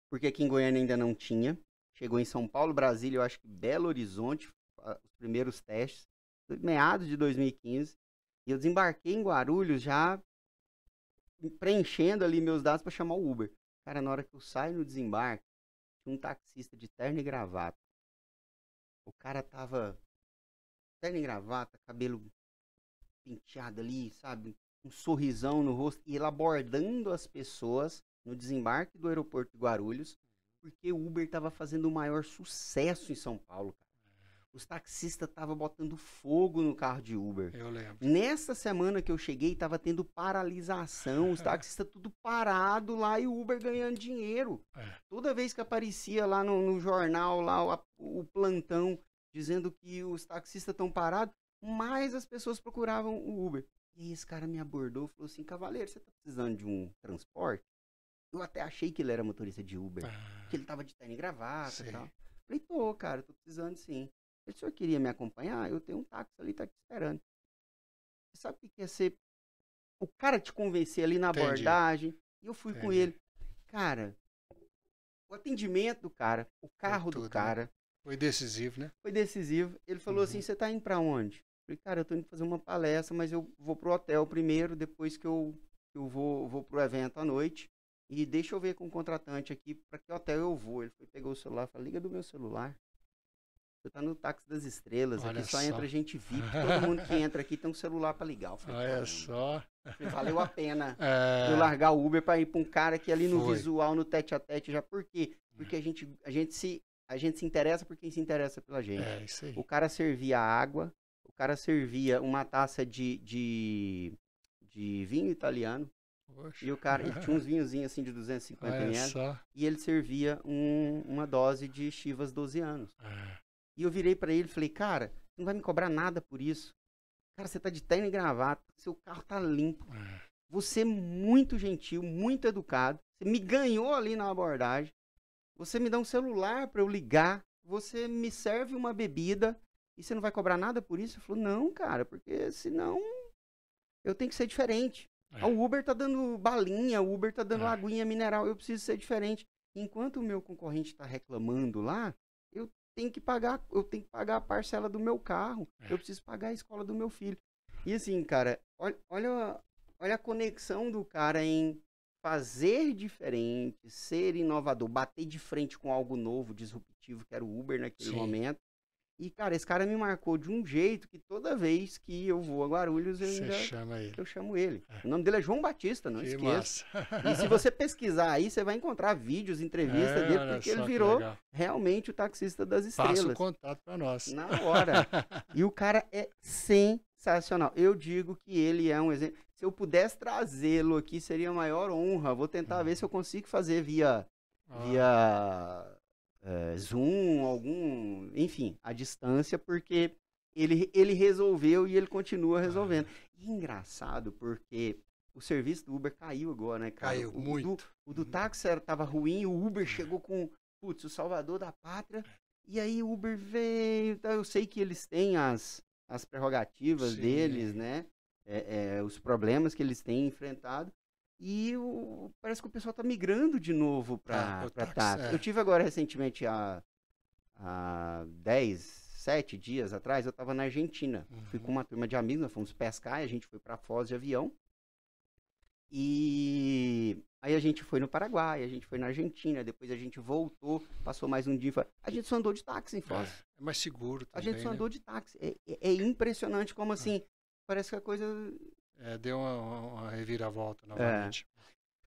porque aqui em Goiânia ainda não tinha. Chegou em São Paulo, Brasília, eu acho que Belo Horizonte, os primeiros testes, meados de 2015. E eu desembarquei em Guarulhos já preenchendo ali meus dados para chamar o Uber. Cara, na hora que eu saio no desembarque, tinha um taxista de terno e gravata. O cara tava terno e gravata, cabelo penteado ali, sabe? Um sorrisão no rosto. E ele abordando as pessoas no desembarque do aeroporto de Guarulhos, porque o Uber tava fazendo o maior sucesso em São Paulo, cara. Os taxistas estavam botando fogo no carro de Uber. Eu lembro. Nessa semana que eu cheguei, tava tendo paralisação, os taxistas tudo parado lá e o Uber ganhando dinheiro. Toda vez que aparecia lá no jornal, lá o plantão, dizendo que os taxistas estão parados, mais as pessoas procuravam o Uber. E esse cara me abordou e falou assim, cavaleiro, você tá precisando de um transporte? Eu até achei que ele era motorista de Uber, que ele tava de terno e gravata e tal. Falei, tô, cara, tô precisando sim. Se o senhor queria me acompanhar, eu tenho um táxi ali, tá te esperando. Você sabe o que é ser... O cara te convencer ali na abordagem. E eu fui com ele. Cara, o atendimento do cara, o carro do cara... Foi decisivo, né? Foi decisivo. Ele falou assim, você tá indo pra onde? Falei, cara, eu tô indo fazer uma palestra, mas eu vou pro hotel primeiro, depois que eu vou pro evento à noite. E deixa eu ver com o contratante aqui para que hotel eu vou. Ele foi, pegou o celular e falou, liga do meu celular. Você tá no táxi das estrelas, Olha aqui só só. entra gente VIP, todo mundo que entra aqui tem um celular para ligar. Eu falei, Olha caramba. só. Eu falei, valeu a pena É, eu largar o Uber para ir para um cara que ali no Foi. visual, no tete a tete, já por quê? Porque a gente se interessa por quem se interessa pela gente. é isso aí. O cara servia água, o cara servia uma taça de vinho italiano, Poxa. e o cara e tinha uns vinhozinhos assim de 250 Olha ml, só. e ele servia uma dose de Chivas 12 anos. É, E eu virei pra ele e falei, cara, você não vai me cobrar nada por isso. Cara, você tá de terno e gravata, seu carro tá limpo. é. Você é muito gentil, muito educado. Você me ganhou ali na abordagem. Você me dá um celular pra eu ligar. Você me serve uma bebida e você não vai cobrar nada por isso? Ele falou, não, cara, porque senão eu tenho que ser diferente. É. O Uber tá dando balinha, o Uber tá dando É. aguinha mineral, eu preciso ser diferente. Enquanto o meu concorrente tá reclamando lá, eu tenho que pagar a parcela do meu carro, É. eu preciso pagar a escola do meu filho. E assim, cara, olha a conexão do cara em fazer diferente, ser inovador, bater de frente com algo novo, disruptivo, que era o Uber naquele Sim. momento. E, cara, esse cara me marcou de um jeito que toda vez que eu vou a Guarulhos, Você chama ele. eu chamo ele. É. O nome dele é João Batista, não Que esqueça. massa. E se você pesquisar aí, você vai encontrar vídeos, entrevistas dele, olha porque ele só que virou legal. realmente o taxista das Passa o estrelas. contato para nós. Na hora. E o cara é sensacional. Eu digo que ele é um exemplo. Se eu pudesse trazê-lo aqui, seria a maior honra. Vou tentar ver se eu consigo fazer via Zoom, enfim, à distância, porque ele resolveu e ele continua resolvendo. E engraçado, porque o serviço do Uber caiu agora, né, cara? Caiu muito. O do táxi tava ruim, o Uber chegou com, putz, o salvador da pátria, e aí o Uber veio. Então eu sei que eles têm as prerrogativas Sim. deles, né? Os problemas que eles têm enfrentado. E parece que o pessoal tá migrando de novo para táxi. Eu tive agora recentemente, há 7 dias atrás, eu tava na Argentina. Fui com uma turma de amigos, nós fomos pescar e a gente foi para Foz de avião. E aí a gente foi no Paraguai, a gente foi na Argentina, depois a gente voltou, passou mais um dia. A gente só andou de táxi em Foz. É mais seguro A também, gente só né? andou de táxi. É impressionante como assim, parece que a coisa... Deu uma reviravolta novamente.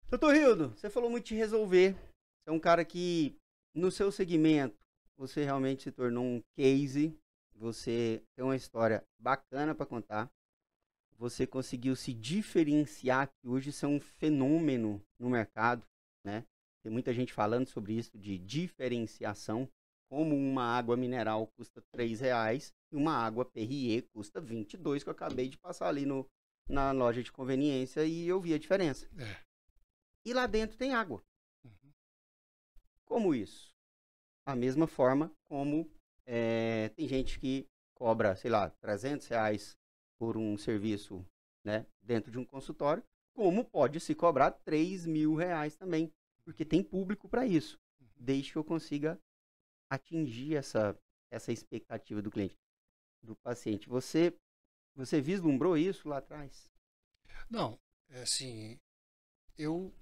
Doutor Hildo, você falou muito de resolver. Você é um cara que, no seu segmento, você realmente se tornou um case. Você tem uma história bacana para contar. Você conseguiu se diferenciar, que hoje isso é um fenômeno no mercado, né? Tem muita gente falando sobre isso, de diferenciação. Como uma água mineral custa R$3 e uma água Perrier custa 22, que eu acabei de passar ali na loja de conveniência e eu vi a diferença. E lá dentro tem água. Como isso? A mesma forma como tem gente que cobra, sei lá, R$300 por um serviço, né, dentro de um consultório, como pode se cobrar R$3.000 também, porque tem público para isso, desde que eu consiga atingir essa expectativa do cliente, do paciente. Você vislumbrou isso lá atrás? Não, assim, eu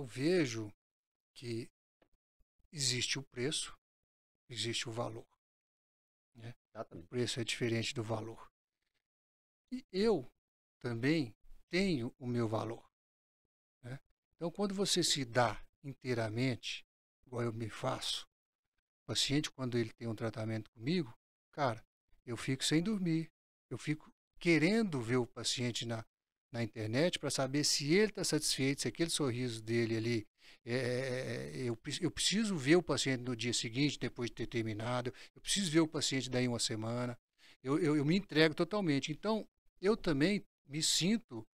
vejo que existe o preço, existe o valor. Né? O preço é diferente do valor. E eu também tenho o meu valor. Né? Então, quando você se dá inteiramente, igual eu me faço, o paciente, quando ele tem um tratamento comigo, cara, eu fico sem dormir. Eu fico querendo ver o paciente na internet para saber se ele está satisfeito, se aquele sorriso dele ali, eu preciso ver o paciente no dia seguinte, depois de ter terminado, eu preciso ver o paciente daí uma semana, eu me entrego totalmente. Então, eu também me sinto,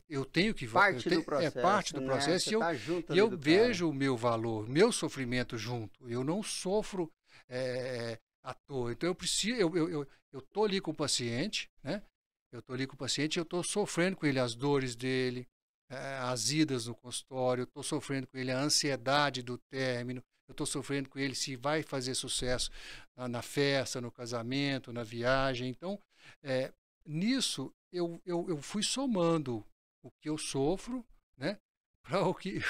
eu tenho que... Parte do processo. É parte do processo, né? e eu vejo o meu valor, meu sofrimento junto. Eu não sofro à toa. Então, eu estou ali com o paciente, né? Eu estou ali com o paciente, eu estou sofrendo com ele as dores dele, as idas no consultório, eu estou sofrendo com ele a ansiedade do término, eu estou sofrendo com ele se vai fazer sucesso na festa, no casamento, na viagem. Então, nisso, eu fui somando o que eu sofro, né, para o que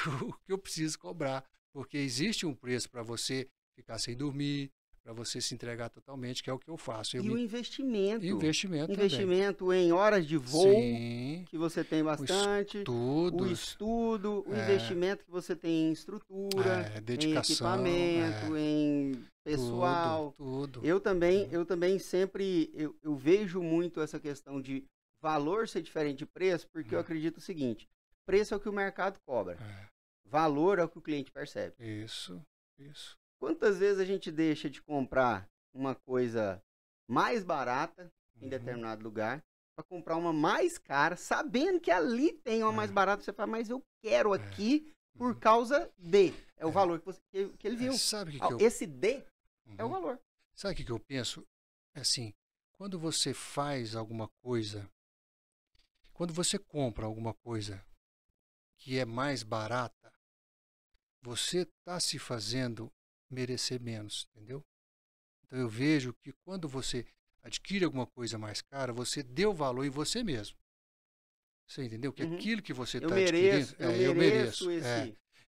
eu preciso cobrar. Porque existe um preço para você ficar sem dormir, para você se entregar totalmente, que é o que eu faço. E o investimento. Investimento em horas de voo, sim, que você tem bastante. O estudo, o investimento que você tem em estrutura, dedicação, em equipamento, em pessoal. Tudo. Eu também sempre eu vejo muito essa questão de valor ser diferente de preço, porque eu acredito o seguinte: preço é o que o mercado cobra. Valor é o que o cliente percebe. Isso. Quantas vezes a gente deixa de comprar uma coisa mais barata em determinado lugar para comprar uma mais cara, sabendo que ali tem uma mais barata, você fala, mas eu quero aqui por causa de. É o valor que ele viu. Sabe Esse de é o valor. Sabe o que eu penso? Assim, quando você faz alguma coisa, quando você compra alguma coisa que é mais barata, você está se fazendo merecer menos, entendeu? Então eu vejo que quando você adquire alguma coisa mais cara, você deu valor em você mesmo. Você entendeu? Que aquilo que você está adquirindo... Eu mereço.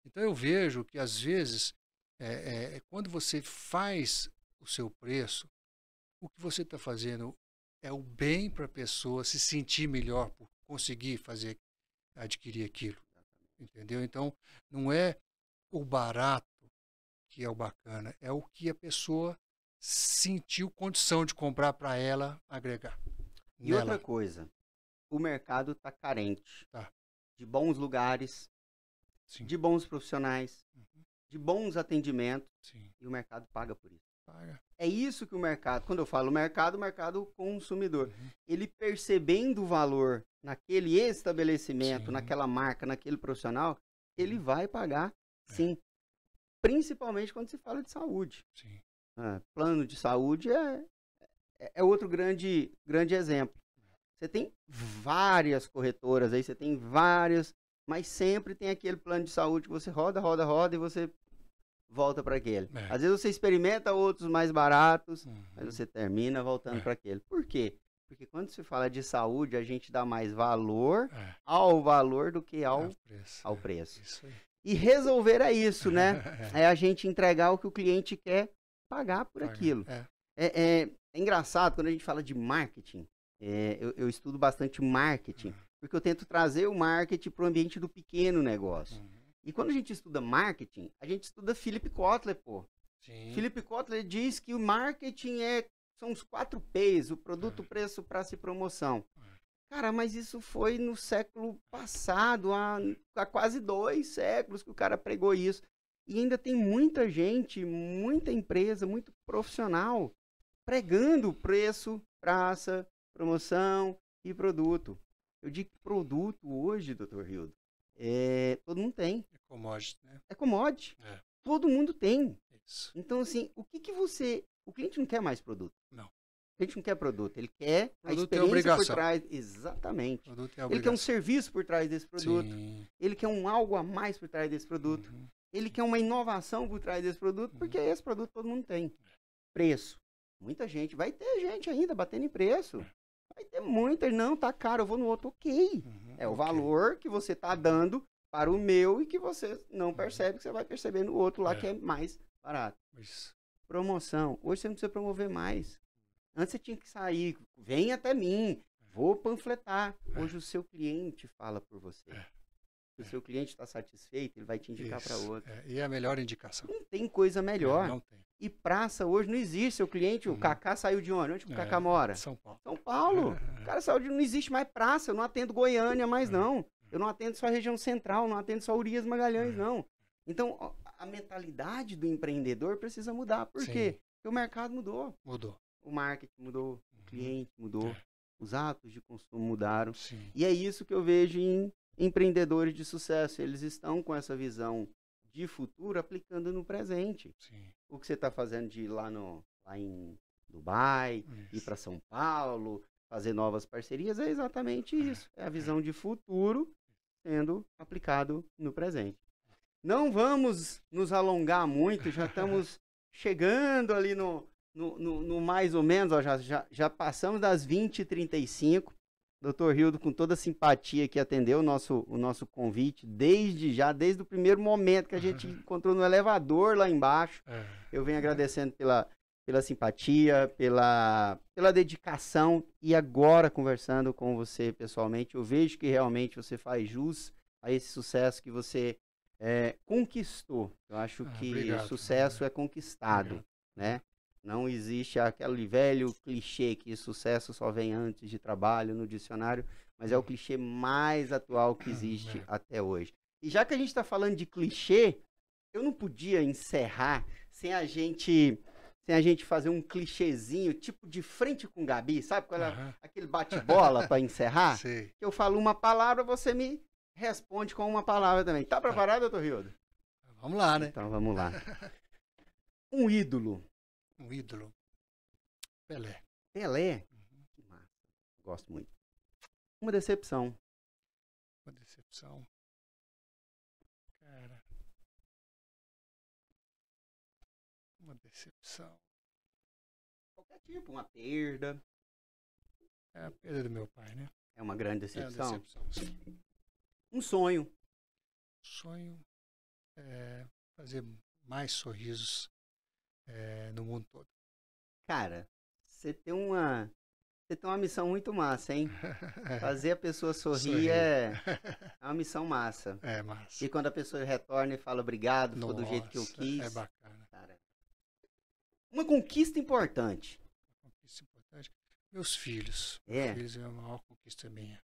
Então eu vejo que às vezes, quando você faz o seu preço, o que você está fazendo é o bem para a pessoa se sentir melhor por conseguir adquirir aquilo. Entendeu? Então não é o barato que é o bacana, é o que a pessoa sentiu condição de comprar para ela agregar. E outra coisa, o mercado está carente de bons lugares, de bons profissionais, de bons atendimentos, e o mercado paga por isso. É isso que o mercado, quando eu falo mercado, o mercado consumidor, ele percebendo o valor naquele estabelecimento, naquela marca, naquele profissional, ele vai pagar, sim. Principalmente quando se fala de saúde. Plano de saúde é outro grande exemplo. Você tem várias corretoras aí, você tem várias, mas sempre tem aquele plano de saúde que você roda e você volta para aquele. Às vezes você experimenta outros mais baratos, mas você termina voltando para aquele. Por quê? Porque quando se fala de saúde, a gente dá mais valor ao valor do que ao preço. Isso aí. E resolver é isso, né? É a gente entregar o que o cliente quer pagar por aquilo. É engraçado quando a gente fala de marketing. Eu estudo bastante marketing, porque eu tento trazer o marketing para o ambiente do pequeno negócio. E quando a gente estuda marketing, a gente estuda Philip Kotler, pô. Philip Kotler diz que o marketing são os 4 P's, o produto, preço, prazo e promoção. Cara, mas isso foi no século passado, há quase 2 séculos que o cara pregou isso. E ainda tem muita gente, muita empresa, muito profissional pregando preço, praça, promoção e produto. Eu digo que produto hoje, Dr. Hildo, todo mundo tem. É commodity, né? É commodity. Todo mundo tem. Isso. Então, assim, o cliente não quer mais produto. Não. A gente não quer produto, ele quer a Produto é experiência obrigação. por trás. Exatamente. Produto é Ele obrigação. quer um serviço por trás desse produto. Sim. Ele quer um algo a mais por trás desse produto. Ele quer uma inovação por trás desse produto, porque esse produto todo mundo tem. Preço. Muita gente. Vai ter gente ainda batendo em preço. Vai ter muita. Não, tá caro, eu vou no outro. Ok. É o valor que você tá dando para o meu e que você não percebe, que você vai perceber no outro lá que é mais barato. Isso. Promoção. Hoje você não precisa promover mais. Antes você tinha que sair, vem até mim, vou panfletar. Hoje o seu cliente fala por você. Se o seu cliente está satisfeito, ele vai te indicar para outro. E é a melhor indicação. Não tem coisa melhor. Não tem. E praça hoje não existe. Seu cliente, o Kaká saiu de onde? Onde o Kaká mora? São Paulo. São Paulo. O cara saiu de... Não existe mais praça. Eu não atendo Goiânia mais, não. Eu não atendo só a região central, não atendo só Urias Magalhães, não. Então, a mentalidade do empreendedor precisa mudar. Por quê? Porque o mercado mudou. Mudou. O marketing mudou, o cliente mudou, os hábitos de consumo mudaram. Sim. E é isso que eu vejo em empreendedores de sucesso. Eles estão com essa visão de futuro aplicando no presente. Sim. O que você está fazendo de ir lá em Dubai, ir para São Paulo, fazer novas parcerias, é exatamente isso. É a visão de futuro sendo aplicado no presente. Não vamos nos alongar muito, já estamos chegando ali no mais ou menos, ó, já passamos das 20h35. Dr. Rildo, com toda a simpatia que atendeu o nosso convite, desde o primeiro momento que a gente encontrou no elevador lá embaixo. Eu venho agradecendo pela simpatia, pela dedicação, e agora conversando com você pessoalmente, eu vejo que realmente você faz jus a esse sucesso que você conquistou. Eu acho que obrigado, sucesso é conquistado, né? Não existe aquele velho clichê que sucesso só vem antes de trabalho no dicionário, mas é o clichê mais atual que existe até hoje. E já que a gente está falando de clichê, eu não podia encerrar sem a gente fazer um clichêzinho, tipo de frente com Gabi, sabe? Aquele bate-bola para encerrar. Sei. Eu falo uma palavra, você me responde com uma palavra também. Tá preparado, doutor Rildo? Vamos lá, né? Então vamos lá. Um ídolo. Um ídolo. Pelé. Pelé? Que massa. Gosto muito. Uma decepção. Uma decepção. Cara. Uma decepção. Qualquer tipo, uma perda. É a perda do meu pai, né? É uma grande decepção. É uma decepção, sim. Um sonho. Sonho é fazer mais sorrisos no mundo todo. Cara, você tem uma missão muito massa, hein? Fazer a pessoa sorrir é uma missão massa. É massa. E quando a pessoa retorna e fala obrigado, foi do jeito que eu quis. É bacana. Cara, uma conquista importante. Uma conquista importante. Meus filhos. É? Meus filhos é a maior conquista minha.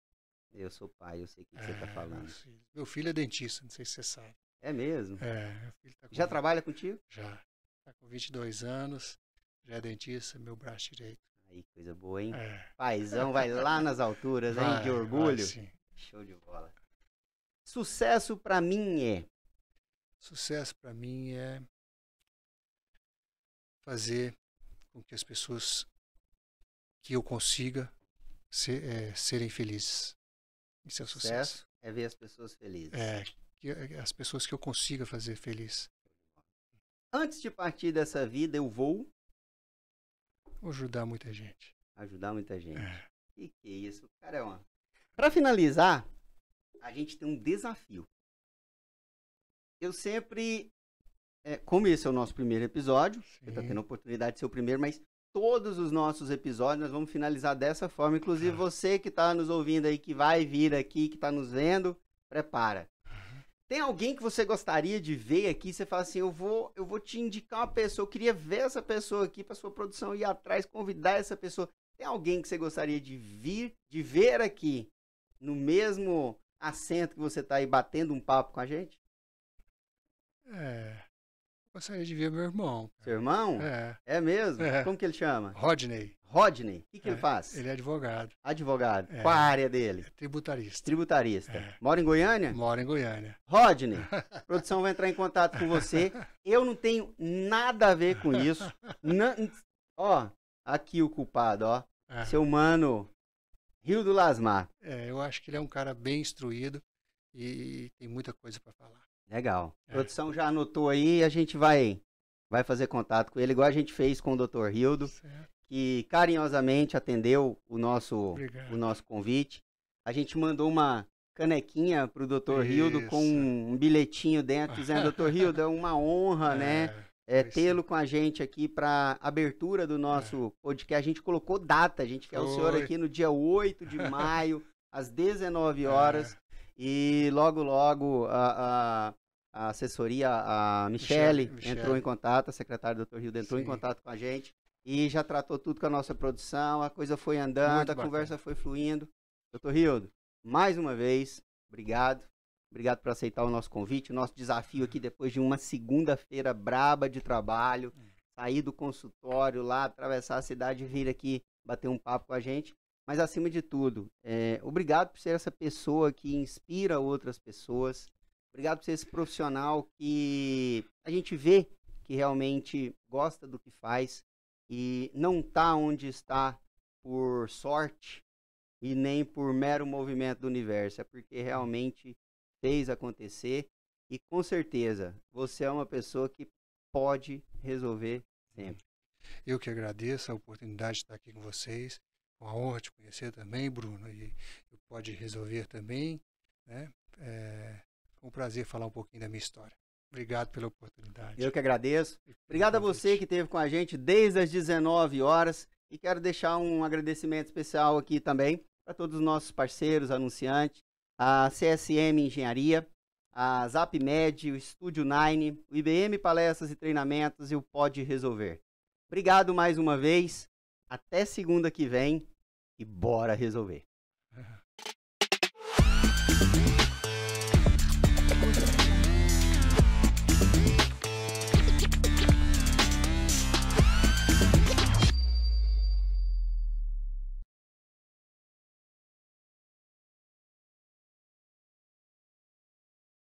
Eu sou pai, eu sei o que você tá falando. Meu filho é dentista, não sei se você sabe. É mesmo? Meu filho tá Já trabalha contigo? Já. Tá com 22 anos, já é dentista, meu braço direito. Aí, coisa boa, hein? Paizão vai lá nas alturas, hein? De orgulho. Sim. Show de bola. Sucesso pra mim é? Sucesso pra mim é fazer com que as pessoas que eu consiga serem felizes. Isso é sucesso. É ver as pessoas felizes. As pessoas que eu consiga fazer feliz. Antes de partir dessa vida, eu vou ajudar muita gente. Ajudar muita gente. Que é isso, cara. Pra finalizar, a gente tem um desafio. Eu sempre, como esse é o nosso primeiro episódio, você tá tendo a oportunidade de ser o primeiro, mas todos os nossos episódios nós vamos finalizar dessa forma. Inclusive você que tá nos ouvindo aí, que vai vir aqui, que tá nos vendo, prepara. Tem alguém que você gostaria de ver aqui? Você fala assim, eu vou te indicar uma pessoa, eu queria ver essa pessoa aqui para sua produção ir atrás, convidar essa pessoa. Tem alguém que você gostaria de ver aqui, no mesmo assento que você está aí batendo um papo com a gente? Gostaria de ver meu irmão. Seu irmão? É mesmo? Como que ele chama? Rodney. Rodney? O que ele faz? Ele é advogado. Advogado. Qual a área dele? Tributarista. Tributarista. Mora em Goiânia? Mora em Goiânia. Rodney, a produção vai entrar em contato com você. Eu não tenho nada a ver com isso. Ó, aqui o culpado, ó. Seu mano, Rildo Lasmar. Eu acho que ele é um cara bem instruído e tem muita coisa para falar. Legal. A produção já anotou aí, a gente vai fazer contato com ele, igual a gente fez com o Dr. Rildo, que carinhosamente atendeu o nosso convite. A gente mandou uma canequinha pro Dr. Rildo com um bilhetinho dentro, dizendo, Dr. Rildo, é uma honra, né? Tê-lo com a gente aqui para abertura do nosso podcast. A gente colocou data, a gente quer o senhor aqui no dia 8 de maio, às 19 horas. E logo, logo, a assessoria, a Michele entrou em contato, a secretária do Dr. Rildo entrou em contato com a gente e já tratou tudo com a nossa produção, a coisa foi andando, a conversa foi fluindo. Dr. Rildo, mais uma vez, obrigado. Obrigado por aceitar o nosso convite, o nosso desafio aqui depois de uma segunda-feira braba de trabalho, sair do consultório lá, atravessar a cidade e vir aqui bater um papo com a gente. Mas, acima de tudo, obrigado por ser essa pessoa que inspira outras pessoas. Obrigado por ser esse profissional que a gente vê que realmente gosta do que faz e não está onde está por sorte e nem por mero movimento do universo. É porque realmente fez acontecer E com certeza, você é uma pessoa que pode resolver sempre. Eu que agradeço a oportunidade de estar aqui com vocês. Uma honra te conhecer também, Bruno. E Pode Resolver também, né? Foi um prazer falar um pouquinho da minha história. Obrigado pela oportunidade. Eu que agradeço. Obrigado a você que esteve com a gente desde as 19 horas. E quero deixar um agradecimento especial aqui também para todos os nossos parceiros, anunciantes, a CSM Engenharia, a ZapMed, o Estúdio 9, o IBM Palestras e Treinamentos e o Pode Resolver. Obrigado mais uma vez. Até segunda que vem e bora resolver.